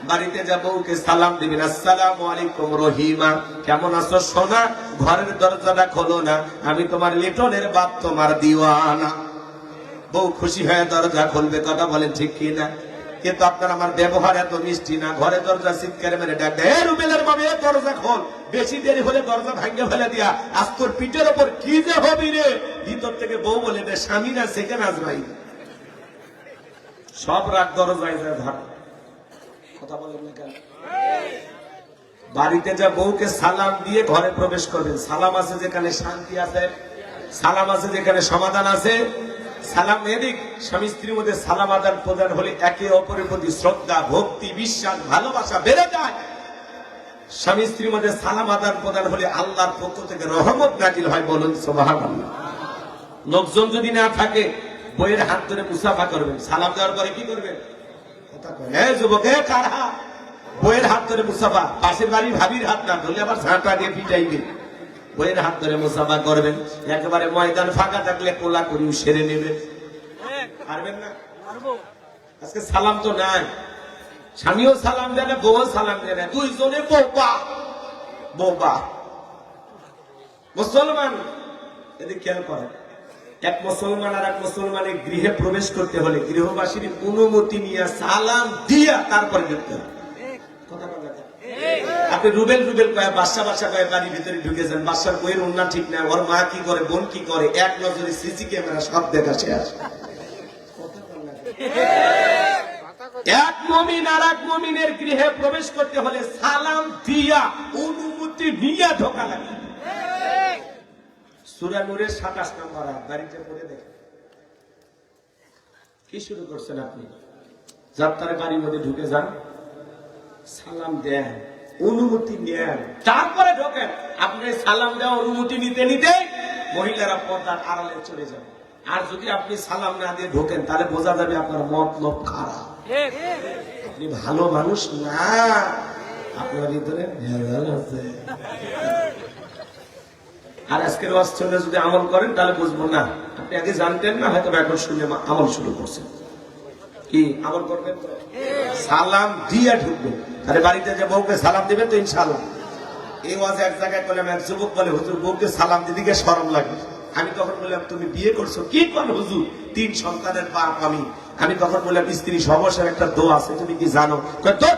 বাড়িতে যা বউকে সালাম দিবেন, আসসালামু আলাইকুম রহিমা, কেমন আছো সোনা, ঘরের দরজাটা খোলো না, আমি তোমার লিটনের বাপ, তোমার দিওয়ানা। বউ খুশি হয়ে দরজা খুলবে, কথা বলেন ঠিক কি না? কিন্তু আপনার আমার ব্যবহার এত মিষ্টি না, ঘরে দরজা চিৎকারে মেরে ডাকবে, এ রুবেলের মামে দরজা খোল, বেশি দেরি হলে দরজা ভাঙে ফেলে দিয়া, আজ তোর পিঠের ওপর কি যে হবি রে। ভিতর থেকে বউ বলে, স্বামী না সেকেন্ড আজরাইল, সব রাগ দরজায় যায় ধর। কথা বলেন না কেন? বাড়িতে যা বউকে সালাম দিয়ে ঘরে প্রবেশ করবেন। সালাম আছে যেখানে শান্তি আছে, সালাম আছে যেখানে সমাধান আছে। সালাম এদিক, স্বামী স্ত্রীর মধ্যে সালাম আদান প্রদান হলে একে অপরের প্রতি শ্রদ্ধা, ভক্তি, বিশ্বাস, ভালোবাসা বেড়ে যায়। স্বামী স্ত্রীর মধ্যে সালাম আদান প্রদান হলে আল্লাহর পক্ষ থেকে রহমত নাজিল হয়, বলুন সুবহানাল্লাহ। লোকজন যদি না থাকে, বইয়ের হাত ধরে মুসাফা করবেন। সালাম দেওয়ার পরে কি করবেন? যুবক, কার হাত? বইয়ের হাত ধরে মুসাফা। পাশের বাড়ি ভাবির হাত না ধরলে আবার ঝাঁটা দিয়ে পিটাইবে। বইয়ের হাত ধরে মুসাফা করবেন। একেবারে ময়দান ফাঁকা থাকলে কোলা করিও সেরে নেবেন। পারবেন না? আজকে সালাম তো নাই, স্বামীও সালাম দেয় না, বউ সালাম দেয় না, দুইজনে বোবা বোবা। মুসলমান এদিকে খেয়াল করেন, এক মুসলমান আর এক মুসলমানের গৃহে প্রবেশ করতে হলে গৃহবাসীর অনুমতি নিয়ে সালাম দিয়া তারপরে ঢুকতে হবে। আপনি রুবেল রুবেল কয়ে, বাসা বাসা কয়ে বাড়ির ভিতরে ঢুকেছেন, বাসার বইয়ের উন্না ঠিক নাই, ওর মা কি করে, বোন কি করে, এক নজরে সিসি ক্যামেরা সব দেখা শেষ। এক মুমিন আর এক মুমিনের গৃহে প্রবেশ করতে হলে সালাম দিয়া অনুমতি নিয়ে ঢোকা লাগে। সূরা নূরের ২৭ নম্বর আয়াত বাড়িতে পড়ে দেখেন। কি শুরু করছেন আপনি? যাত্রার বাড়ির মধ্যে ঢুকে যান, সালাম দেন, অনুমতি নেন, তারপরে ঢোকেন। আপনি সালাম দেওয়া অনুমতি নিতে নিতে মহিলারা পর্দার আড়ালে চলে যাবে। আর যদি আপনি সালাম না দিয়ে ঢোকেন, তাহলে বোঝা যাবে আপনার মতলব খারাপ, আপনি ভালো মানুষ না, আপনার ভিতরে ভেজাল আছে। আর আজকের ওয়াজ শুনে যদি আমল করেন, তাহলে বুঝবো না আপনি আগে জানতেন না, হয়তো এখন শুনে আমল শুরু করছেন। কি আমল করবেন? সালাম দিয়ে ঢুকবেন। তাহলে বাড়িতে যে বউকে সালাম দিবেন তো ইনশাআল্লাহ। এই ওয়াজে এক জায়গায় বললাম, এক যুবক বলে, হুজুর বউকে সালাম দিদিকে শরম লাগে। আমি তখন বললাম, তুমি বিয়ে করছো? কি করেন হুজুর? ৩ সন্তানের বাপ আমি। আমি তখন বললাম, স্ত্রী সবসের একটা দোয়া আছে, তুমি কি জানো?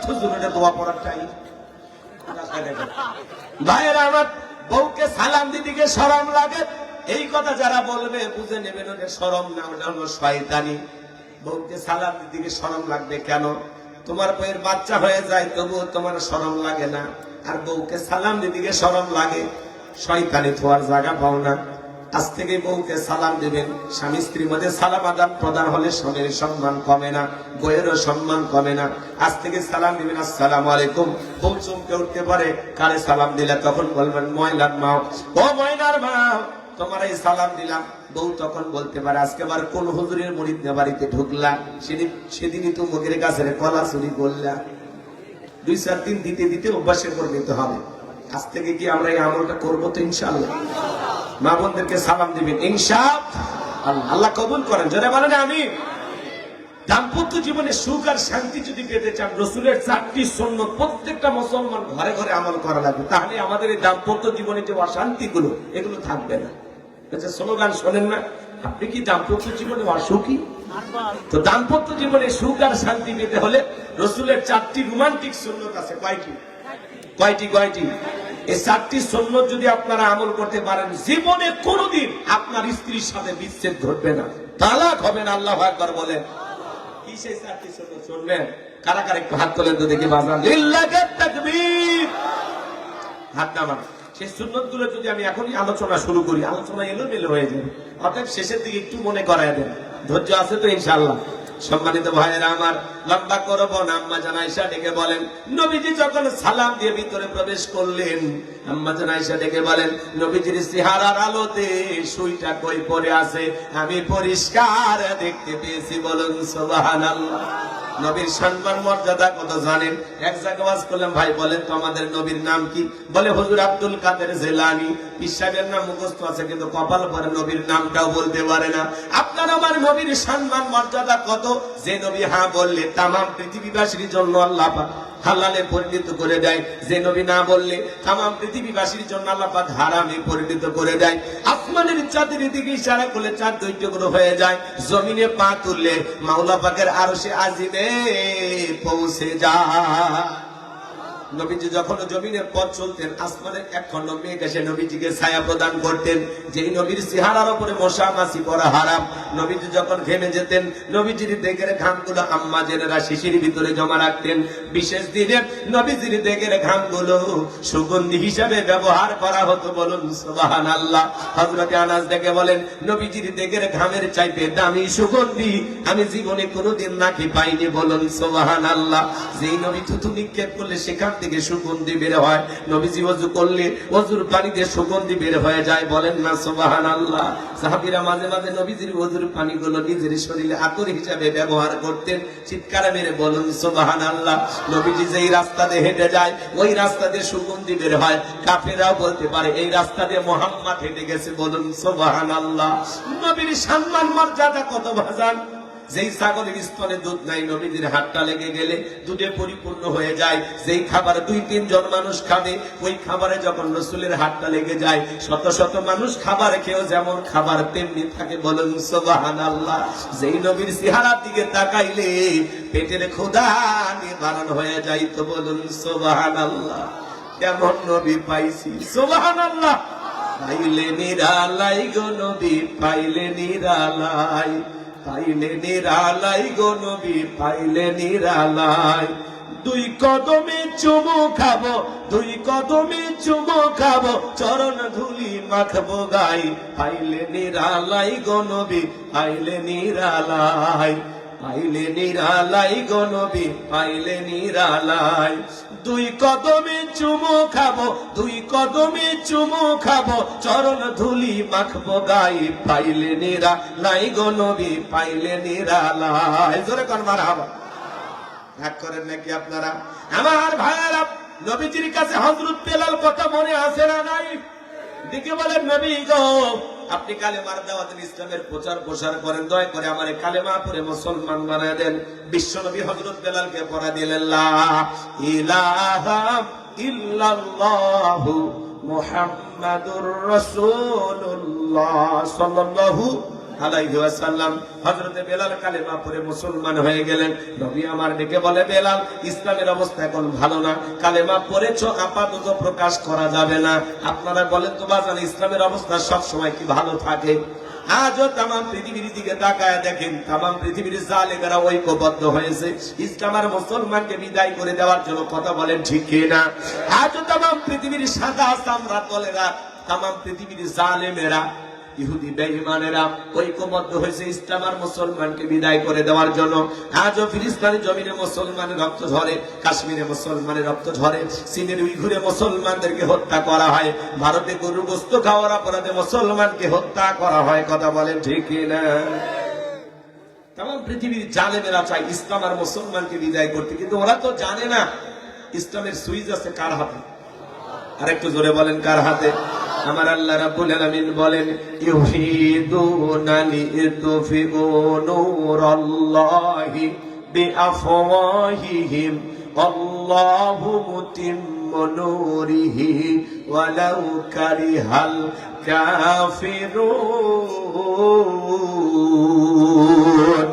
হুজুর এটা দোয়া পড়ার টাই। ভাইয়েরা আমার, বউকে সালাম দিদিকে শরম লাগে, এই কথা যারা বলবে বুঝে নেবেন ওটা শরম না, ওটা হলো শয়তানি। বউকে সালাম দিদিকে শরম লাগবে কেন? তোমার বউয়ের বাচ্চা হয়ে যায় তবুও তোমার শরম লাগে না, আর বউকে সালাম দিদিকে শরম লাগে। শয়তানি থোয়ার জায়গা পাও না। আজ থেকে বউকে সালাম দিবেন। স্বামী স্ত্রীর মধ্যে সালাম আদান প্রদান হলে স্বামীর সম্মান কমে না, বউয়েরও সম্মান কমে না। আজ থেকে সালাম দিবেন, আসসালামু আলাইকুম। বউ চমকে উঠতে পারে, কারে সালাম দিলে? তখন বলবেন, ময়নার মা। ও ময়নার মা, তোমার এই সালাম দিলাম। বউ তখন বলতে পারে, আজকে আবার কোন হুজুরের মুরিদ বাড়িতে ঢুকলা? সেদিনই তো মুখের কাছে কলা চুরি করলা। ২-৪ দিন দিতে দিতে অভ্যাসে পরিণত হবে। আজ থেকে কি আমরা এই আমলটা করবো তো ইনশাআল্লাহ? মা বোনদেরকে সালাম দিবেন ইনশাআল্লাহ। আল্লাহ কবুল করেন, যারা বলেন আমি। দাম্পত্য জীবনে সুখ আর শান্তি যদি পেতে চান, রাসূলের ৪টি সুন্নাত প্রত্যেকটা মুসলমান ঘরে ঘরে আমল করা লাগবে। তাহলে আমাদের এই দাম্পত্য জীবনে যে অশান্তি গুলো, এগুলো থাকবে না। স্লোগান শোনেন না, আপনি কি দাম্পত্য জীবনে অসুখী? তো দাম্পত্য জীবনে সুখ আর শান্তি পেতে হলে রাসূলের ৪টি রোমান্টিক সুন্নাত আছে। কয়টি? এই ৪টি সুন্নাত যদি আপনারা আমল করতে পারেন, জীবনে কোনোদিন আপনার স্ত্রীর সাথে বিচ্ছেদ ঘটবে না, তালাক হবে না। আল্লাহু আকবার বলেন। কি সেই ৪টি সুন্নাত শুনবেন? কারা কারা একটু হাত তোলেন তো দেখি। বাজান লিল্লাহি তাকবীর, হাত নামান। সেই সুন্নতগুলো যদি আমি এখনই আলোচনা শুরু করি, আলোচনা এলোমেলো হয়ে যাবে। অতএব শেষের দিকে একটু মনে করায় দেন। ধৈর্য আছে তো ইনশাআল্লাহ? সম্মানিত ভাইয়েরা আমার, লম্বা করব না। আম্মা জান আয়েশা ডেকে বলেন, নবীজি যখন সালাম দিয়ে ভিতরে প্রবেশ করলেন, আম্মা জান আয়েশা ডেকে বলেন, নবীজির চেহারার আলোতে সুইটা কই পড়ে আছে আমি পরিষ্কার দেখতে পেয়েছি। বলুন সুবহানাল্লাহ। নবীর সম্মান মর্যাদা কত জানেন? এক জায়গায় ওয়াজ করলাম, ভাই বলেন তো আমাদের নবীর নাম কি? বলে হুজুর আব্দুল কাদের জিলানী। পীর সাহেবের নাম মুখস্থ আছে কিন্তু কপাল পরে নবীর নামটাও বলতে পারে না। আপনার আমার নবীর সম্মান মর্যাদা কত? যে নবী হ্যাঁ বললে তামাম পৃথিবীবাসীর জন্য আল্লাহ পাক হালালে পরিণত করে দেয়, যে নবী না বললে তামাম পৃথিবীবাসীর জন্য আল্লাহ পাক হারামে পরিণত করে দেয়। আসমানের চাঁদের দিকে ইশারা করলে চাঁদ দুই টুকরো হয়ে যায়, জমিনে পা তুললে মাওলা পাকের আরশে আজিমে পৌঁছে যায়। নবীজি যখন জমিনের পথ চলতেন, আসমানের এক খন্ড মেঘ এসে নবীজিকে ছায়া প্রদান করতেন। যেই নবীর চেহারার উপরে মশা মাছি পড়া হারাম। নবীজি যখন ঘেমে যেতেন, নবীজির দেগের ঘামগুলো আম্মা জেনেরা শিশির ভিতরে জমা রাখতেন। বিশেষ দিনে নবীজির দেগের ঘামগুলো সুগন্ধি হিসাবে ব্যবহার করা হতো। বলুন সুবহানাল্লাহ। হযরত আনাস দেখে বলেন, নবীজির দেগের ঘামের চাইতে দামি সুগন্ধি আমি জীবনে কোনোদিন নাকি পাইনি। বলুন সুবহানাল্লাহ। যেই নবী থুতু নিক্ষেপ করলে সেখান থেকে সুগন্ধি বের হয়, নবীজি ওযু করলে ওযুর পানিতে সুগন্ধি বের হয়ে যায়। বলেন না সুবহানাল্লাহ। সাহাবীরা মাঝে মাঝে নবীজির ওযুর পানিগুলো নিজের শরীরে আতর হিসাবে ব্যবহার করতেন। চিৎকার মেরে বলুন সুবহানাল্লাহ। নবীজি যেই রাস্তা দিয়ে হেঁটে যায় ওই রাস্তা দিয়ে সুগন্ধি বের হয়। কাফেররাও বলতে পারে এই রাস্তা দিয়ে মুহাম্মদ হেঁটে গেছে। বলুন সুবহানাল্লাহ। নবীর সম্মান মর্যাদা কত ভাজন। যেই ছাগলের স্তনে দুধ নাই, নবীজির হাতটা লেগে গেলে দুধে পরিপূর্ণ হয়ে যায়। যেই খাবার 2-3 জন মানুষ খাবে, ওই খাবারে যখন রাসূলের হাতটা লেগে যায়, শত শত মানুষ খাবার খেয়েও যেমন খাবার তেমনি থাকে। বলুন সুবহানাল্লাহ। যেই নবীর চেহারার দিকে তাকাইলে পেটের ক্ষুধা নিবারণ হয়ে যায়। তো বলুন সুবহানাল্লাহ। কেমন নবী পাইছি। সুবহানাল্লাহ। পাইলে নিরালাই গো নবী, পাইলে নিরালাই, পাইলে নিরালাই গো নবী, পাইলে নিরালাই। 2 কদমে চুমু খাবো, 2 কদমে চুমু খাবো, চরণ ধুলি মাখবো গাই। পাইলে নিরালাই গো নবী, পাইলে নিরালাই, পাইলে নিরালাই গো নবী, পাইলে নিরালাই। 2 কদমে চুমু খাবো, 2 কদমে চুমু খাবো, চরণ ধুলি মাখবো গাই। পাইলে নিরালাই গো নবী, পাইলে নিরালাই। জোরে কোন মারহাবা। রাগ করেন নাকি আপনারা? আমার ভাইয়েরা, নবীজির কাছে হযরত বেলাল কথা মনে আছে না নাই? দিকে বলেন, নবী গো আপনি কালেমার দাওয়াত ইসলামের প্রচার প্রসার করেন, দয়া করে আমারে কালেমা পড়ে মুসলমান বানায় দেন। বিশ্ব নবী হযরত বেলালকে পড়া দিলেন, লা ইলাহা ইল্লাল্লাহু মুহাম্মাদুর রাসূলুল্লাহ সাল্লাল্লাহু আলাইহি ওয়াসাল্লাম। হযরত বেলাল কালেমা পড়ে মুসলমান হয়ে গেলেন। নবী আমার ডেকে বলে, বেলাল ইসলামের অবস্থা এখন ভালো না, কালেমা পড়েছো আপাতত প্রকাশ করা যাবে না। আপনারা বলেন তো বাজান, ইসলামের অবস্থা সব সময় কি ভালো থাকে? আজও তামাম পৃথিবীর দিকে তাকায় দেখেন, তামাম পৃথিবীর জালেমেরা ঐক্যবদ্ধ হয়েছে ইসলাম আর মুসলমানকে বিদায় করে দেওয়ার জন্য। কথা বলেন ঠিক কি না? আজও তামাম পৃথিবীর সাদা চামড়া দলেরা, তামাম পৃথিবীর জালেমেরা, ইহুদি বেঈমানেরা ঐক্যবদ্ধ হয়েছে ইসলাম আর মুসলমানকে বিদায় করে দেওয়ার জন্য। আজও ফিলিস্তিনের জমিনে মুসলমানের রক্ত ঝরে, কাশ্মীরে মুসলমানের রক্ত ঝরে, চীনের উইঘুরে মুসলমানদেরকে হত্যা করা হয়, ভারতে গরু গোশত খাওয়ার অপরাধে মুসলমানকে হত্যা করা হয়। কথা বলেন ঠিক না? তামাম পৃথিবীর জালেমেরা চায় ইসলাম আর মুসলমানকে বিদায় করতে, কিন্তু ওরা তো জানে না ইসলামের সুইচ আছে কার হাতে। আর একটু জোরে বলেন, কার হাতে? আমার আল্লাহ রাব্বুল আলামিন বলেন, ইউহিদুনা লিতুফিউ নূরাল্লাহি বিআফওয়াহিহিম আল্লাহু মুতিম্মু নূরিহি ওয়ালাউ কারিহাল কাফিরুন।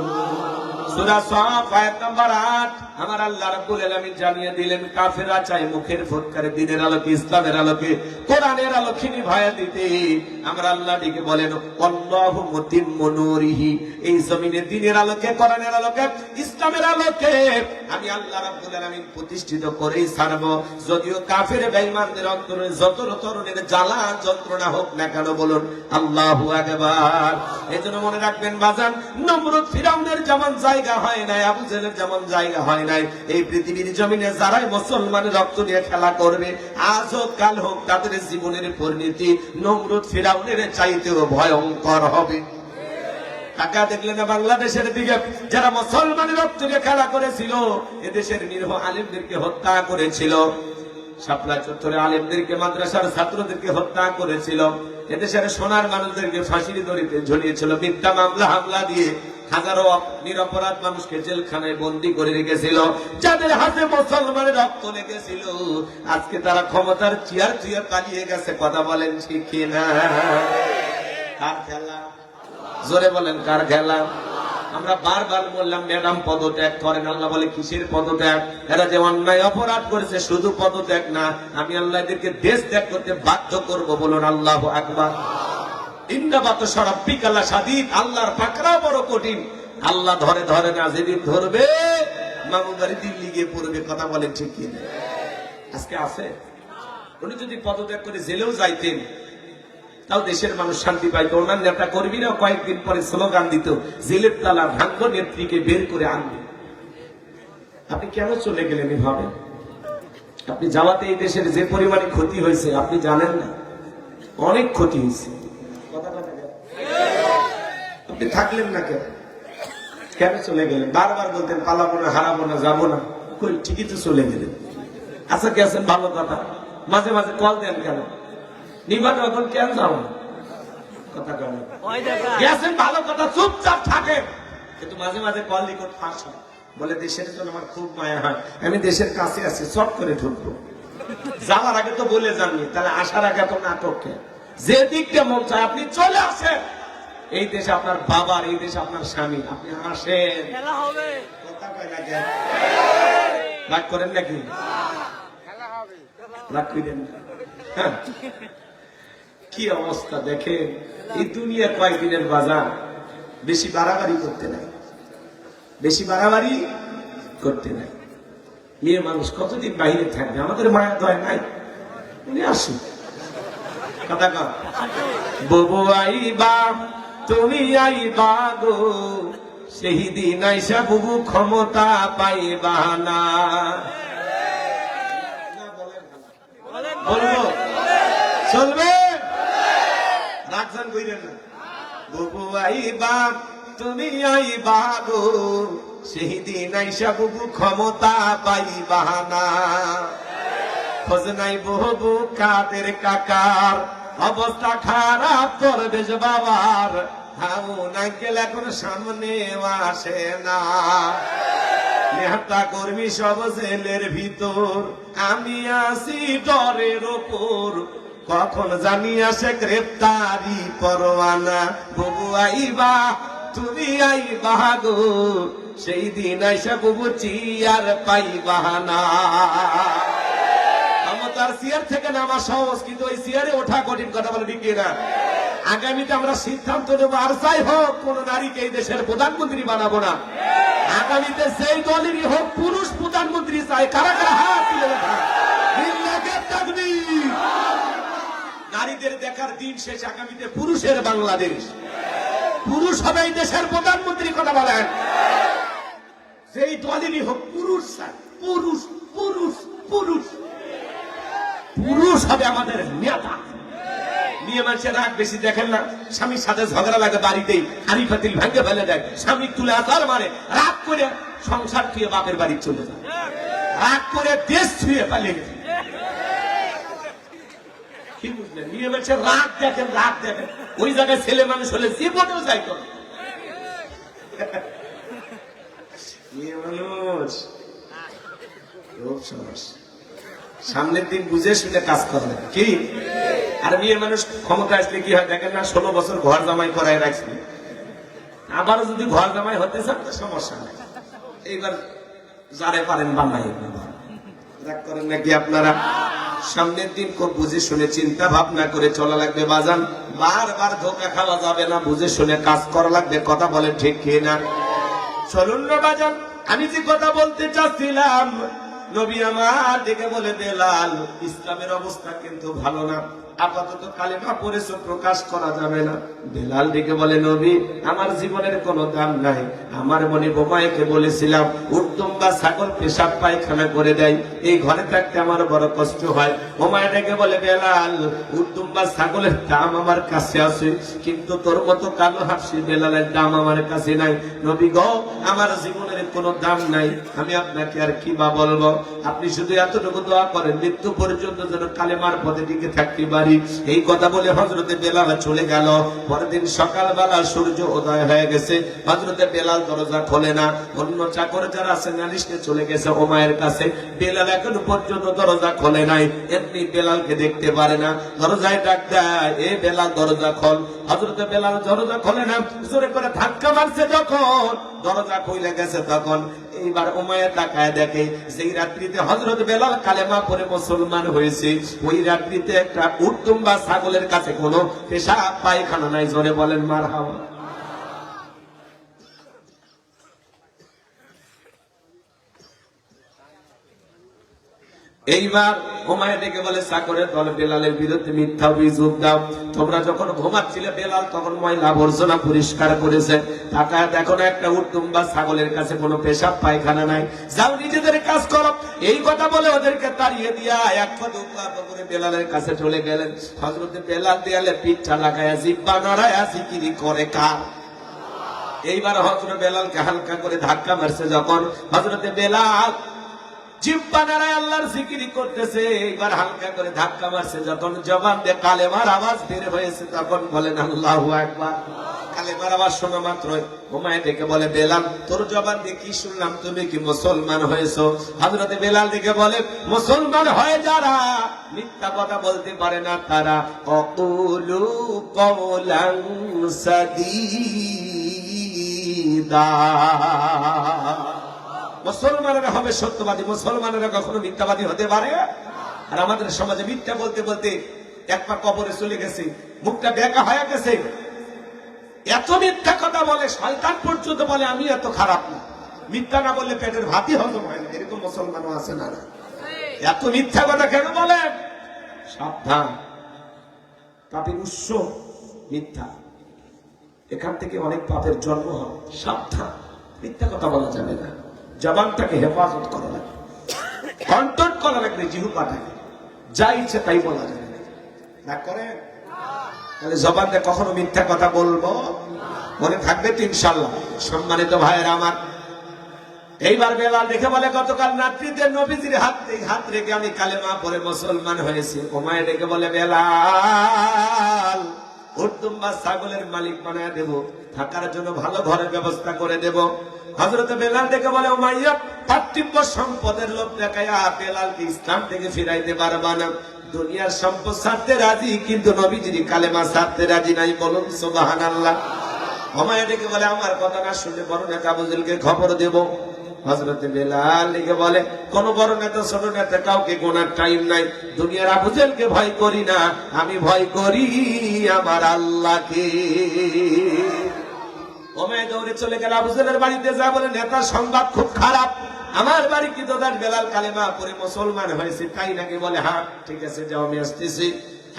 সূরা সাফ আয়াত নাম্বার 8। আমার আল্লাহ রাব্বুল আলামিন জানিয়ে দিলেন কাফেররা চায় মুখের ফুৎকারে দিনের আলোকে ইসলামের আলোকে কোরআনের আলোকে নিভায়া দিতে। আমার আল্লাহ ডেকে বলেন আল্লাহু মুতিম্মু নূরিহি, এই জমিনে দিনের আলোকে কোরআনের আলোকে ইসলামের আলোকে আমি আল্লাহ রাব্বুল আলামিন প্রতিষ্ঠিত করেই ছাড়ব। যদিও কাফের বেঈমানদের অন্তরে যত ধরনের জ্বালা যন্ত্রণা হোক না কেন, বলুন আল্লাহু আকবার। এজন্য মনে রাখবেন বাজান, নমরুদ ফিরাউনের যেমন জায়গা হয় নাই, আবু জেহেলের যেমন জায়গা হয় নাই, এই পৃথিবীর জমিনে যারাই মুসলমানের রক্ত নিয়ে খেলা করবে, আজ হোক কাল হোক, তাদের জীবনের পরিণতি নমরুদ ফিরাউনের চাইতেও ভয়ঙ্কর হবে। টাকা দেখলেন না বাংলাদেশের দিকে যারা মুসলমানের রক্ত নিয়ে খেলা করেছিল, এদেশের নিরীহ আলেমদেরকে হত্যা করেছিল, শাপলা চত্বরে আলেমদেরকে, মাদ্রাসার ছাত্রদেরকে হত্যা করেছিল, এদেশের সোনার মানুষদেরকে ফাঁসির দড়িতে ঝুলিয়েছিল, মিথ্যা মামলা হামলা দিয়ে হাজারো নিরপরাধ মানুষকে জেলখানায় বন্দী করে রেখেছিল। যাদের হাতে মুসলমানের রক্ত লেগেছিল, আজকে তারা ক্ষমতার চেয়ার ছুঁয়ে পালিয়ে গেছে। কথা বলেন ঠিক কিনা? কার খেলা? জোরে বলেন কার খেলা? আমরা বারবার বললাম ম্যাডাম পদত্যাগ করেন। আল্লাহ বলে কিসের পদত্যাগ? এরা যে অন্যায় অপরাধ করেছে, শুধু পদত্যাগ না, আমি আল্লাহ এদেরকে দেশ ত্যাগ করতে বাধ্য করব। বলুন আল্লাহু আকবার। আল্লাহর পাকড়াও বড় কঠিন। আল্লাহ ধরে ধরে না, যেদিন ধরবে মামুর বাড়ি দিল্লি গিয়ে পড়বে। কথা বলেন ঠিক কিনা? আজকে আছে। উনি যদি পদত্যাগ করে জেলেও যাইতেন, তাও দেশের মানুষ শান্তি পাইত। ওনার নেতা কর্মীরা কয়েকদিন পরে স্লোগান দিত, জেলের তালা ভাঙ্গ, নেত্রীকে বের করে আনবে। আপনি কেন চলে গেলেন এভাবে? আপনি যাওয়াতে এই দেশের যে পরিমাণে ক্ষতি হয়েছে আপনি জানেন না। অনেক ক্ষতি হয়েছে। আপনি থাকলেন না কেন? কেন চলে গেলেন? বারবার বলতেন পালাবো না, হারাবো না, যাবো না। কই, ঠিকই তো চলে গেলেন। আচ্ছা গেছেন, ভালো কথা, মাঝে মাঝে কল দেন কেন? নিবান এখন কেন যাও? কথা কেন? গেছেন ভালো কথা, চুপচাপ থাকেন, কিন্তু মাঝে মাঝে কল লিখত ফাঁস হয়। বলে দেশের জন্য আমার খুব মায়া হয়, আমি দেশের কাছে আছি, চট করে ঢুকবো। যাওয়ার আগে তো বলে যাননি, তাহলে আসার আগে তো নাটককে যে দিকটা মন চায় আপনি চলে আসেন। এই দেশে আপনার বাবার, এই দেশে আপনার স্বামী, আপনি আসেন। কথা কয় না কেন? রাগ করেন নাকি? রাগ করেন? হ্যাঁ, কি অবস্থা দেখেন। এই দুনিয়া কয়েকদিনের বাজার। বেশি বাড়াবাড়ি করতে নাই, বেশি বাড়াবাড়ি করতে নাই। মেয়ে মানুষ কতদিন বাইরে থাকবে? আমাদের মায়া দয় নাই, উনি আসুন। কথা কর, ববু আইবা তুমি আইবা গো, সেই দিন আইসা বুবু ক্ষমতা পাইবা না। বলবো চলবে? রাখছেন কইরেন না। বুবু আইবা তুমি আইবা গো, সেই দিন আইসা বুবু ক্ষমতা পাইবা না। খোঁজ নাই বহু কাদের কাকার, অবস্থা খারাপ পরবেশ বাবার, হাউন আঙ্কেল এখন সামনে আসে না। নেতা কর্মী সব জেলের ভিতর, আমি আসি ডরের ওপর, কখন জানি আসে গ্রেপ্তারি পরোয়ানা। বুবু আইবা তুমি আইবা গো, সেই দিন আইসা বুবু চিয়ার পাইবা না। ক্ষমতার চেয়ার থেকে নামা সহজ, কিন্তু ওই চেয়ারে ওঠা কঠিন। কথা বলে ঠিক না? আগামীতে আমরা সিদ্ধান্ত নেবো, আর যাই হোক কোন নারীকে এই দেশের প্রধানমন্ত্রী বানাবো না। আগামীতে সেই দলেরই হোক পুরুষ প্রধানমন্ত্রী চাই। কারা কারা হাত তুলে দেখা? নারীদের দেখার দিন শেষ। আগামীতে পুরুষের বাংলাদেশ, পুরুষ হবে এই দেশের প্রধানমন্ত্রী। কথা বলেন, সেই দলেরই হোক পুরুষ চাই। পুরুষ পুরুষ পুরুষ পুরুষ হবে আমাদের নেতা। মেয়ে মানুষের রাগ বেশি দেখেন না? স্বামীর সাথে ঝগড়া লাগে, বাড়িতেই হাড়ি পাতিল ভেঙে ফেলে দেয়, স্বামী তুলে আসার মানে রাগ করে সংসার ছুঁয়ে বাপের বাড়ি চলে যায়, রাগ করে দেশ ছুঁয়ে পালিয়ে গেছে। কি বুঝলেন? মেয়ে মানুষের রাগ দেখেন, রাগ দেখেন। ওই জায়গায় ছেলে মানুষ হলে জীবনেও যাইত না। মেয়ে মানুষ খুব সমস্যা। সামনের দিন বুঝে শুনে কাজ করবে কি? আর মেয়ে মানুষ ক্ষমতা আসলে কি হয় দেখেন না? 16 বছর ঘর জামাই করায় রাখছে, আবারও যদি ঘর জামাই হতে চান তো সমস্যা নেই। এইবার যারে পারেন বানাই রাগ করেন নাকি আপনারা? সামনের দিন খুব বুঝে শুনে চিন্তা ভাবনা করে চলা লাগবে বাজান। বারবার ধোকা খাওয়া যাবে না, বুঝে শুনে কাজ করা লাগবে। কথা বলেন ঠিক কি না? চলুন না বাজান, আমি যে কথা বলতে চাচ্ছিলাম, নবী আমার দেখে বলে বেলাল, ইসলামের অবস্থা কিন্তু ভালো না, আপাতত কালেমা পড়েছো, প্রকাশ করা যাবে না। বেলাল ডেকে বলে, নবী আমার জীবনের কোনো দাম নাই, আমার মনে বোমাইকে বলেছিলাম উত্তম বা ছাগল পেশাব পায়খানা করে দেয়, এই ঘরে থাকতে আমার বড় কষ্ট হয়। বোমায় ডেকে বলে, বেলাল উত্তম বা ছাগলের দাম আমার কাছে আছে, কিন্তু তোর মতো কালো হাসি বেলালের দাম আমার কাছে নাই। নবী গো, আমার জীবনের কোনো দাম নাই, আমি আপনাকে আর কি বা বলবো, আপনি শুধু এতটুকু দোয়া করেন মৃত্যু পর্যন্ত যেন কালেমার পথে টিকে থাকতে পারি। এই কথা বলে হযরতে বেলাল চলে গেল। পরের দিন সকালবেলা সূর্য উদয় হয়ে গেছে, হযরতে বেলাল দরজা খোলে না। অন্য চাকর যারা আছে নালিশে চলে গেছে ওমায়ের কাছে, বেলাল এখনো পর্যন্ত দরজা খোলে নাই। এমনি বেলালকে দেখতে পারে না, দরজায় ডাক দেয়, এ বেলাল দরজা খোল। হযরতে বেলাল দরজা খোলে না, জোরে করে ধাক্কা মারছে, যখন দরজা খুলে গেছে তখন এইবার উমাইয়া তাকায় দেখে যেই রাত্রিতে হযরত বেলাল কালেমা পড়ে মুসলমান হয়েছে, ওই রাত্রিতে একটা উত্তম বা ছাগলের কাছে কোনো পেশাব পায়খানা নাই। জোরে বলেন মারহাবা। এইবার উমাইয়া ডেকে বলে, চাকরের দল বেলালের বিরুদ্ধে মিথ্যা অভিযোগ দাও, তোমরা যখন ঘুমাচ্ছিলে বেলাল তখন ময়লা আবর্জনা পরিষ্কার করেছে, তাকায় দেখো না একটা উটুম বা ছাগলের কাছে কোনো পেশাব পায়খানা নাই, যাও নিজেদের কাজ করো। এই কথা বলে ওদেরকে তাড়িয়ে দিয়া এক পা দু পা করে বেলালের কাছে চলে গেলেন। হযরতে বেলাল দেয়ালে পিঠটা লাগায়া জিহ্বা নাড়ায়া জিকিরি করে কার? এইবার হযরত বেলালকে হালকা করে ধাক্কা মারছে, যখন হযরতে বেলাল জিহ্বা নাড়ায় আল্লাহর জিকিরি করতেছে, এইবার হালকা করে ধাক্কা মারছে, যখন জবান দিয়ে কালেমার আওয়াজ বের হয়েছে, তখন বলেন আল্লাহু আকবার। কালেমার আওয়াজ শোনা মাত্রই উমাইয়া ডেকে বলে, বেলাল তোর জবান দিয়ে কি শুনলাম, তুমি কি মুসলমান হয়েছো? হযরতে বেলাল ডেকে বলে, মুসলমান হয়ে যারা মিথ্যা কথা বলতে পারে না তারা অকুলু কওলান সাদীদা, মুসলমানেরা হবে সত্যবাদী, মুসলমানেরা কখনো মিথ্যাবাদী হতে পারে? আর আমাদের সমাজে মিথ্যা বলতে বলতে এক পা কবরে চলে গেছে, মুখটা বেঁকা হয়ে গেছে, এত মিথ্যা কথা বলে, শয়তান পর্যন্ত বলে আমি এত খারাপ না, মিথ্যা না বললে পেটের ভাতই হজম হয় না, এরকম মুসলমানও আছে না? এত মিথ্যা কথা কেন বলেন? সাবধান, পাপের উৎস মিথ্যা, এখান থেকে অনেক পাপের জন্ম হয়। সাবধান, মিথ্যা কথা বলা যাবে না, জবানটাকে হেফাজত করা লাগবে, কন্ট্রোল করা লাগবে জিহ্বাটাকে, যা ইচ্ছে তাই বলা যাবে না করে। তাহলে জবানটা কখনো মিথ্যা কথা বলবো মনে থাকবে তো ইনশাআল্লাহ। সম্মানিত ভাইয়েরা আমার, এইবার বেলাল দেখে বলে, গতকাল রাত্রিতে নবীজির হাত রেখে আমি কালেমা পড়ে মুসলমান হয়েছি। উমাইয়া ডেকে বলে, বেলাল উটুম বা ছাগলের মালিক বানায় দেব, থাকার জন্য ভালো ঘরের ব্যবস্থা করে দেব। হযরতে বেলাল ডেকে বলে, উমাইয়া পার্থিব সম্পদের লোভ দেখায়া বেলালকে ইসলাম থেকে ফিরাইতে পারবা না, দুনিয়ার সম্পদ ছাড়তে রাজি, কিন্তু নবীজির কালেমা ছাড়তে রাজি নাই। বলুন সুবহানাল্লাহ। উমাইয়া ডেকে বলে, আমার কথা না শুনলে বড় নেতা আবু জেহেলকে খবর দেব। হযরতে বেলাল ডেকে বলে, কোন বড় নেতা ছোট নেতা কাউকে গোনার টাইম নাই, দুনিয়ার আবু জেহেলকে ভয় করি না, আমি ভয় করি আমার আল্লাহকে। উমাইয়া দৌড়ে চলে গেল আবু জেহেলের বাড়িতে, যা বলে, নেতার সংবাদ খুব খারাপ, আমার বাড়ি কি তোদের বেলাল কালেমা পড়ে মুসলমান হয়েছে, তাই নাকি? বলে, হ্যাঁ ঠিক আছে, যাও আমি আসতেছি।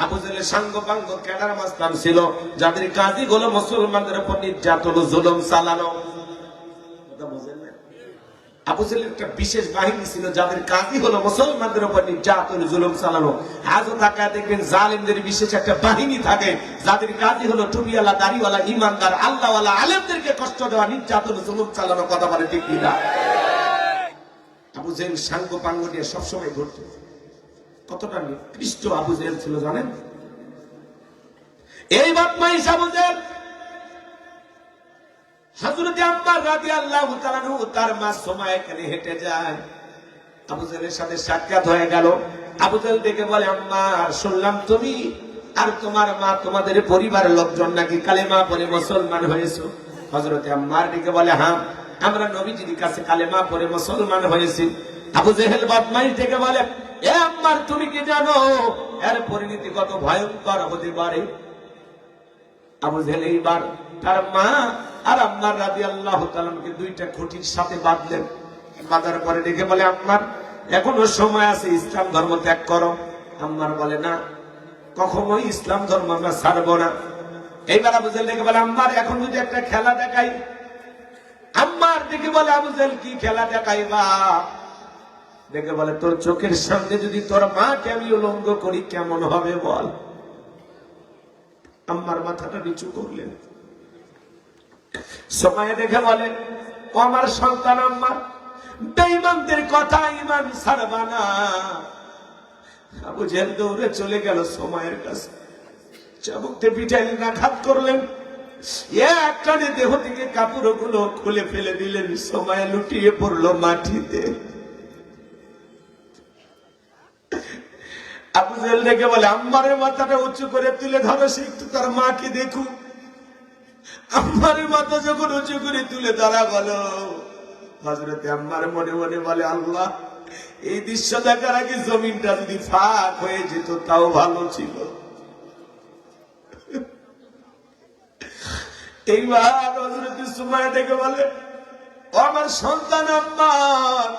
আবু জেহেলের সাঙ্গ পাঙ্গ ক্যাডার মাস্তান ছিল, যাদের কাজই হলো মুসলমানদের উপর নির্যাতন জুলুম চালানো। আবু জেহেলের একটা বিশেষ বাহিনী ছিল, যাদের কাজই হলো মুসলমানদের উপর নির্যাতন জুলুম চালানো। আজও তাকায় দেখবেন জালেমদের বিশেষ একটা বাহিনী থাকে, যাদের কাজই হলো টুপিওয়ালা দাড়িওয়ালা ইমানদার আল্লাহওয়ালা আলেমদেরকে কষ্ট দেওয়া, নির্যাতন জুলুম চালানো। কথা বলে ঠিক কিনা? আবু জেহেল সাঙ্গ পাঙ্গ নিয়ে সবসময় ঘুরত। কতটা নিকৃষ্ট আবু জেহেল ছিল জানেন? এই বদমাইশ আবু জেহেল হযরত আম্মার রাদিয়াল্লাহু তাআলা আনহু তার মা সুমাইয়া এখানে হেঁটে যায়, আবু জেহেলের সাথে সাক্ষাৎ হয়ে গেল। আবু জেহেল ডেকে বলে, আম্মা শুনলাম তুমি আর তোমার মা তোমাদের পরিবারের লোকজন নাকি কালেমা পড়ে মুসলমান হয়েছো। হযরত আম্মার ডেকে বলে, হ্যাঁ আমরা নবীজির কাছে কালেমা পড়ে মুসলমান হয়েছি। আবু জেহেল বদমাইশ ডেকে বলে, এ আম্মার তুমি কি জানো এর পরিণতি কত ভয়ঙ্কর হতে পারে? আবু জেহেল এইবার তার মা আর আম্মার রাদিয়াল্লাহু তাআলা কে দুইটা খুঁটির সাথে বাঁধলেন। বাঁধার পরে ডেকে বলে, আম্মার এখনো সময় আছে, ইসলাম ধর্ম ত্যাগ করো। আম্মার বলে, না, কখনোই ইসলাম ধর্ম আমরা ছাড়বো না। এইবার আবু জেহেল ডেকে বলে, আম্মার এখন যদি একটা খেলা দেখাই। আম্মার ডেকে বলে, আবু জেহেল কি খেলা দেখাইবা? ডেকে বলে, তোর চোখের সামনে যদি তোর মাকে আমি উলঙ্গ করি কেমন হবে বল? আম্মার মাথাটা নিচু করলেন। সময় দেখে বলে, ও আমার সন্তান আম্মা, বেঈমানদের কথা ঈমান ছাড়বা না। আবু জেহেল দৌড়ে চলে গেল সময়ের কাছে, চাবুকতে পিটাইলেন, আঘাত করলেন, একটানে দেহ থেকে কাপড়গুলো খুলে ফেলে দিলেন। সময় লুটিয়ে পড়লো মাটিতে। আবু জেহেল ডেকে বলে, আম্মারের মাথাটা উঁচু করে তুলে ধরো, সে একটু তার মাকে দেখুক। আম্মারের মাথা যখন উঁচু করে তুলে ধরা গেল, হযরতে আম্মার মনে মনে বলে, আল্লাহ, এই দৃশ্য দেখার আগে জমিনটা যদি ফাঁক হয়ে যেত তাও ভালো ছিল। এইবার হযরতে সুমাইয়া ডেকে বলে, ও আমার সন্তান আম্মার,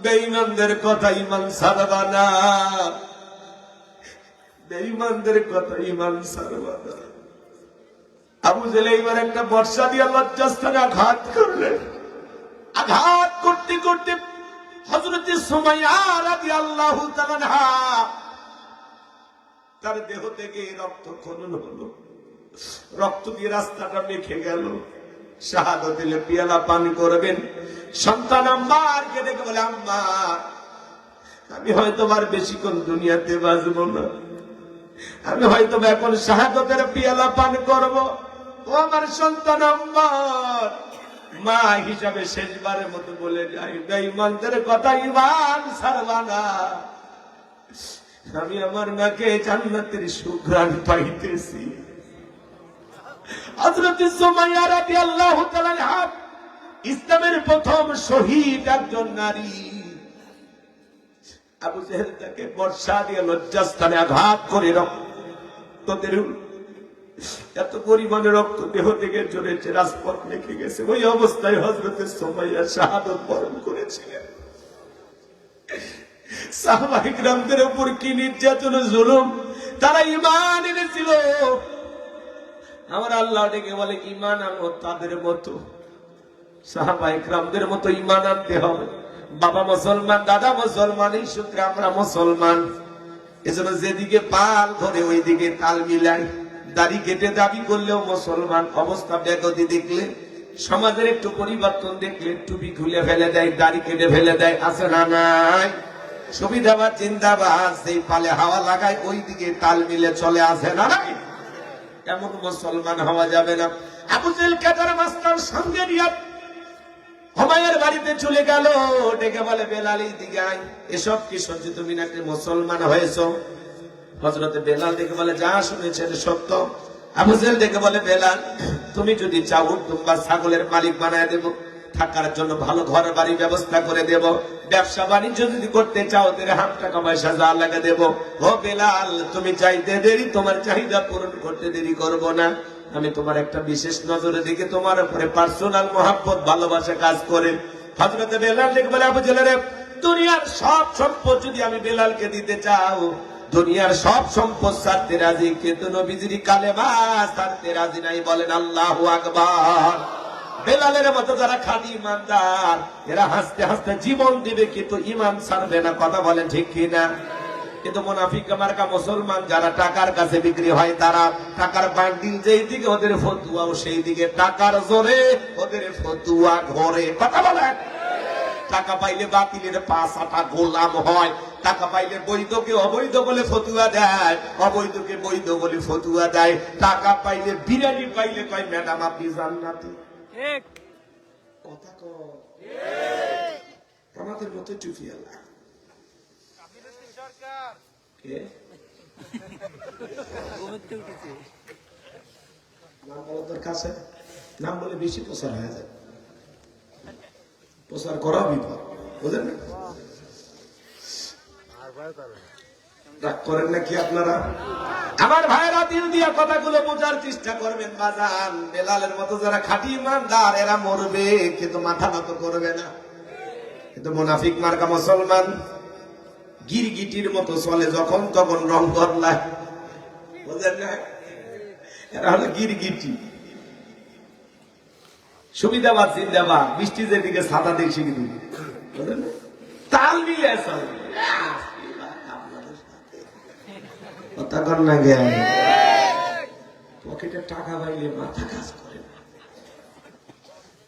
বেঈমানদের কথা ঈমান ছাড়বা না, বেঈমানদের কথা ঈমান ছাড়বা না। আবু জেহেল এইবার একটা বর্ষা দিয়ে লজ্জাস্থানে আঘাত করলেন। আঘাত করতে করতে হযরতে সুমাইয়া রাদিয়াল্লাহু তাআলা আনহা তার দেহ থেকে রক্ত খনন হলো, রক্ত দিয়ে রাস্তাটা মেখে গেল। শাহাদাতের পিয়ালা পান করবেন। সন্তান আম্মারকে ডেকে বলে, আম্মা, আমি হয়তো আর বেশিক্ষণ দুনিয়াতে বাঁচবো না, আমি হয়তো এখন শাহাদাতের পিয়ালা পান করব। ও আমার সন্তান আম্মার, মা হিসাবে শেষবারের মতো বলে যাই, বেঈমানদের কথা ঈমান ছাড়বা না। আমি আমার নাকে জান্নাতের সুঘ্রাণ পাইতেছি। হযরতে সুমাইয়া রাদিয়াল্লাহু তাআলা আনহা ইসলামের প্রথম শহীদ একজন নারী। আবু জেহেল তাকে বর্ষা দিয়ে লজ্জাস্থানে আঘাত করে রক্তের এত পরিমাণে রক্ত দেহ থেকে ঝরেছে, রাজপথ মেখে গেছে। ওই অবস্থায় হযরতে সুমাইয়া শাহাদাত বরণ করেছিলেন। সাহাবায়ে কিরামদের উপর কি নির্যাতন, জুলুম! তারা ঈমান এনেছিল। আমার আল্লাহ ডেকে বলে, ঈমান আনো তাদের মতো, সাহাবায়ে কিরামদের মতো ঈমান আনতে হবে। বাবা মুসলমান, দাদা মুসলমান, এই সূত্রে আমরা মুসলমান। এজন্য যেদিকে পাল ধরে ওই দিকে তাল মিলাই। দাড়ি কেটে দাবি করলেও মুসলমান। অবস্থা ব্যাগতি দেখলে, সমাজের একটু পরিবর্তন দেখলে টুপি খুলে ফেলে দেয়, দাড়ি কেটে ফেলে দেয়। আছে না নাই? সুবিধাবাদ চিন্তাবাদ, সেই পালে হাওয়া লাগায় ওই দিকে তাল মিলে চলে। আসে না নাই? এমন মুসলমান হওয়া যাবে না। আবু জেহেল কাটার মাস্টার সঙ্গে নিয়ে হুমায়ুনের বাড়িতে চলে গেল। ডেকে বলে, বেলাল দিকে আয়। এসব কি সহ্য? তুমি নাকি মুসলমান হয়েছ? হযরতে বেলাল ডেকে বলে, যা শুনেছেন সত্য। আবু জেহেল ডেকে বলে, বেলাল, তুমি যদি চাও তোমরা ছাগলের মালিক বানায় দেব, থাকার জন্য ভালো ঘর বাড়ি ব্যবস্থা করে দেব, ব্যবসা বাণিজ্য যদি করতে চাও দিরহাম টাকা পয়সা যা লাগে দেব। ও বেলাল, তুমি চাইতে দেরি, তোমার চাহিদা পূরণ করতে দেরি করব না। আমি তোমার একটা বিশেষ নজরে দিকে তোমার উপরে পার্সোনাল মহব্বত, ভালোবাসা কাজ করে। হযরতে বেলাল ডেকে বলে, আবু জেহেল, দুনিয়ার সব সম্পদ যদি আমি বেলালকে দিতে চাও, দুনিয়ার সব সম্পদ ছাড়তে রাজি, কিন্তু নবীজির কালেমা ছাড়তে রাজি নাই। বলেন আল্লাহু আকবার। বেলালের মতো যারা খাঁটি ইমানদার, এরা হাসতে হাসতে জীবন দিবে, কিন্তু ইমান ছাড়বে না। কথা বলেন ঠিক কিনা? কিন্তু মুনাফিক মার্কা মুসলমান যারা টাকার কাছে বিক্রি হয়, তারা টাকার বান্ডিল যেই দিকে ওদের ফতুয়াও সেই দিকে, টাকার জোরে ওদের ফতুয়া ঘরে। কথা বলেন? টাকা পাইলে বাতিলের পাঁচ আটা গোলাম হয়, টাকা পাইলে বৈধকে অবৈধ বলে ফতুয়া দেয়, অবৈধকে বৈধ বলে ফতুয়া দেয়। টাকা পাইলে বিরিয়ানি পাইলে কয়, ম্যাডাম আপনি জান্নাতি। কথা কয় আমাদের মতো চুপিয়ালা। নাম বলার কাছে নাম বলে বেশি প্রচার হয়ে যায়। প্রচার করা বিপদ, বুঝলেন না? রাগ করেন নাকি আপনারা? আমার ভাইরা দিল দিয়া কথাগুলো বোঝার চেষ্টা করবেন বাজান। বেলালের মতো যারা খাঁটি ইমানদার এরা মরবে কিন্তু মাথা নত করবে না। কিন্তু মুনাফিক মার্কা মুসলমান গিরগিটির মতো চলে, যখন তখন রং বদলায়, বুঝলেন না? এরা হলো গিরগিটি, সুবিধাবাদ জিন্দাবাদ, বৃষ্টি যেদিকে ছাতা দেখছি কিন্তু তাল মিলে চলে। কথা কর না গে, পকেটে টাকা পাইলে মাথা কাজ করে না,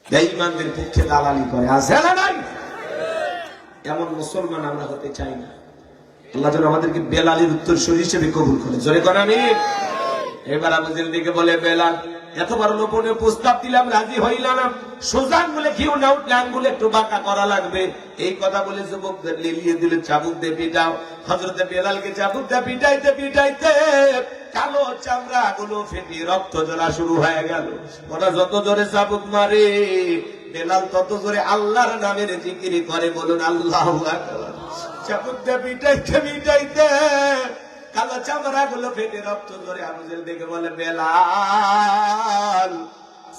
বেঈমানদের পক্ষে দালালি করে, আছে না নাই? এমন মুসলমান আমরা হতে চাই না। আল্লাহ যেন আমাদেরকে বেলালের উত্তরসূরি হিসেবে কবুল করে। জোরে কোন আমিন। এবার আবুজেল দিকে বলে, বেলাল এতবার লোপনে প্রস্তাব দিলাম, রাজি হইল না। সোজা আঙ্গুলে ঘিউ না উঠলে আঙ্গুলে একটু বাঁকা করা লাগবে। এই কথা বলে যুবকদের লেলিয়ে দিলে, চাবুক দিয়ে পিটাও। হযরতে বেলালকে চাবুক দিয়ে পিটাইতে পিটাইতে কালো চামড়া গুলো ফেটে রক্ত ঝরা শুরু হয়ে গেল। ওরা যত জোরে চাবুক মারে, বেলাল তত জোরে আল্লাহর নামের জিকির করে। বলুন আল্লাহু আকবার। চাবুক দিয়ে পিটাইতে পিটাইতে কালো চামড়া গুলো ফেটে রক্ত ধরে আবুজেল দেখে বলে, বেলাল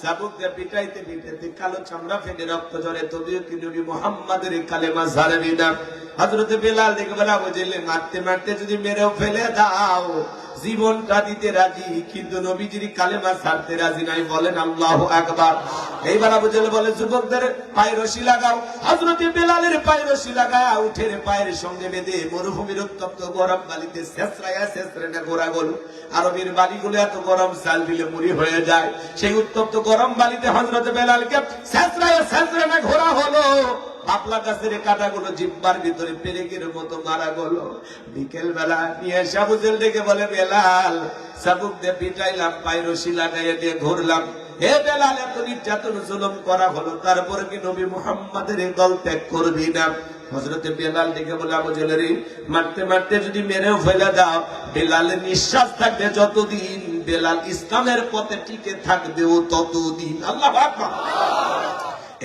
চাবুক দিয়ে পিটাইতে পিটাইতে কালো চামড়া ফেটে রক্ত ঝরে, তবুও কি নবী মুহাম্মাদের কালেমা ছাড়বি না? হযরতে বেলাল দেখে বলে, আবুজেল মারতে মারতে যদি মেরেও ফেলে দাও জীবনটা দিতে রাজি, কিন্তু নবীজির কালেমা ছাড়তে রাজি নাই। বলেন আল্লাহু আকবার। এইবার আবুজেল বলে, যুবকদের পায়ে রশি লাগাও। হযরতে বেলালের পায়ে রশি লাগায় উঠের পায়ের সঙ্গে বেঁধে মরুভূমির উত্তপ্ত গরম বালিতে ছেঁচড়ায়া ছেঁচড়ে গোড়া গেল। আরবের বালিগুলো এত গরম, চাল দিলে মুড়ি হয়ে যায়। সেই উত্তপ্ত গরম বালিতে হযরতে বেলালকে ছেঁচড়ায়া ছেঁচড়ে ঘোরা হলো। পাতলা গাছের কাঁটাগুলো জিব্বার ভিতরে পেরেকের মতো মারা গেল। বিকেল বেলা নিয়ে আবুজেল ডেকে বলে, বেলাল চাবুক দিয়ে পিটাইলাম, পায়ে রশি লাগাইয়া দিয়ে ঘুরলাম। হে বেলাল, এত নির্যাতন জুলুম করা হলো, তারপরে কি নবী মুহাম্মাদের দল ত্যাগ করবি না? হযরতে বেলাল ডেকে বলে, আবুজেলের মারতে মারতে যদি মেরেও ফেলে দাও, বেলালের নিঃশ্বাস থাকবে যতদিন, বেলাল ইসলামের পথে টিকে থাকবে ও ততদিন। আল্লাহু আকবার।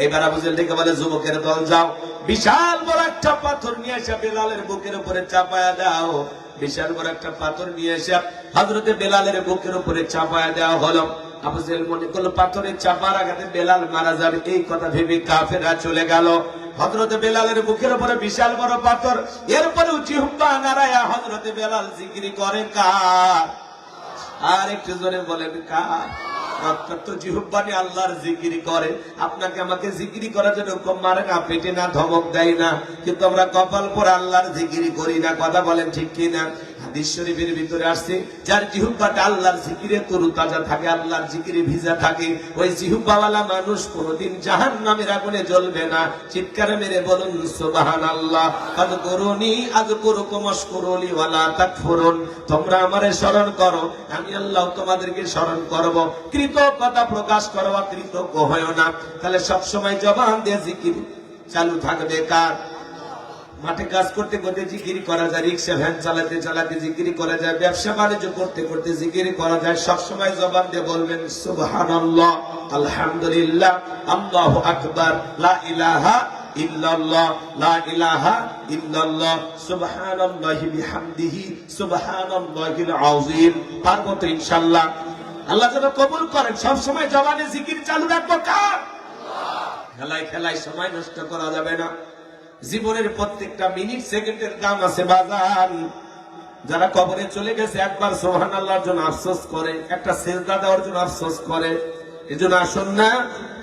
এবার আবুজেল ডেকে বলে, যুবকের দল যাও, বিশাল বড় একটা পাথর নিয়ে এসে বেলালের বুকের উপরে চাপায়া দাও। বিশাল বড় একটা পাথর নিয়ে এসে হযরতে বেলালের বুকের উপরে চাপায়া দেওয়া হলো। আবুজেল মনে করলো পাথরের চাপার আঘাতে বেলাল মারা যাবে, এই কথা ভেবে কাফেররা চলে গেল। হযরতে বেলালের বুকের উপরে বিশাল বড় পাথর, এরপরে জিহ্বা নাড়ায়া হযরতে বেলাল জিকির করে কার? আর একটু জোরে বলেন কার? রক্তাক্ত জিহ্বা নিয়ে আল্লাহর জিকির করে। আপনাকে আমাকে জিকির করার জন্য হুকুম মারে না, পেটে না, ধমক দেয় না, কিন্তু আমরা কপাল পরে আল্লাহর জিকির করি না। কথা বলেন ঠিক কিনা? হাদিস শরীফের ভিতরে আসছে, যার জিহ্বাটা আল্লাহর জিকিরে তরুতাজা থাকে, আল্লাহর জিকিরে ভিজা থাকে, ওই জিহ্বাওয়ালা মানুষ কোনদিন জাহান্নামের আগুনে জ্বলবে না। চিৎকার মেরে বলুন সুবহানাল্লাহ। আযকুরুনি আযকুরুকুম ওয়াশকুরুলি ওয়ালা তাকফুরুন। তোমরা আমারে স্মরণ করো, আমি আল্লাহ তোমাদেরকে স্মরণ করব। কৃতজ্ঞতা প্রকাশ করো, কৃতজ্ঞ হয়ো না। তাহলে সব সময় জবান দিয়ে জিকির চালু থাকবে কার? মাঠে কাজ করতে করতে জিকির করা যায়, রিক্সা ভ্যান চালাতে চালাতে জিকির করা যায়, ব্যবসা বাণিজ্য করতে করতে জিকির করা যায়। সব সময় জবান দিয়ে বলবেন সুবহানাল্লাহ, আলহামদুলিল্লাহ, আল্লাহু আকবার, লা ইলাহা ইল্লাল্লাহ, লা ইলাহা ইল্লাল্লাহ, সুবহানাল্লাহি বিহামদিহি, সুবহানাল্লাহিল আযীম। পারবো তো ইনশাআল্লাহ। আল্লাহ যেন কবুল করেন। সব সময় জবানে জিকির চালু রাখবো কার? খেলায় খেলায় সময় নষ্ট করা যাবে না। জীবনের প্রত্যেকটা মিনিট সেকেন্ডের দাম আছে বাজান। যারা কবরে চলে গেছে একবার সুবহানাল্লাহর জন্য আফসোস করে, একটা সেজদা দেওয়ার জন্য আফসোস করে। এজন্য আসুন না,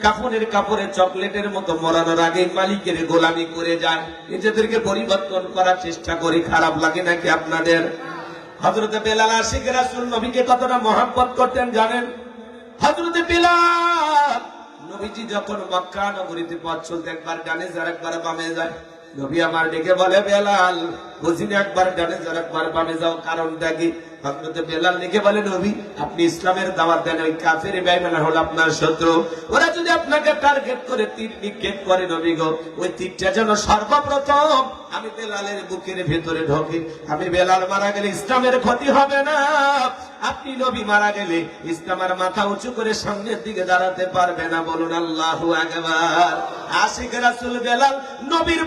কাফনের কাপড়ে চকলেটের মতো মরানোর আগে মালিকের গোলামি করে যায়, নিজেদেরকে পরিবর্তন করার চেষ্টা করি। খারাপ লাগে নাকি আপনাদের? হযরতে বেলাল আশিক রাসূল নবীকে কতটা মহব্বত করতেন জানেন? হযরতে বেলাল নবীজি যখন মক্কা নগরীতে পথ চলতে একবার ডানে যায়, একবার বামে যায়। নবী আমার ডেকে বলে, বেলাল বুঝিনি একবার ডানে যাও একবার বামে যাও, কারণটা কি? হযরতে বেলাল ডেকে বলে, নবী আপনি ইসলামের দাওয়াত দেন, ওই কাফের বেঈমান হলো আপনার শত্রু, ওরা যদি আপনাকে টার্গেট করে তীর নিক্ষেপ করে নবী গো, ওই তীরটা যেন সর্বপ্রথম আমি বেলালের বুকের ভেতরে ঢোকে। আমি বেলাল মারা গেলে ইসলামের ক্ষতি হবে না, আপনি নবী মারা গেলে ইসলামের মাথা উঁচু করে সামনের দিকে দাঁড়াতে পারবে না। বলুন আল্লাহু আকবার। আশিক রাসূল বেলাল নবীর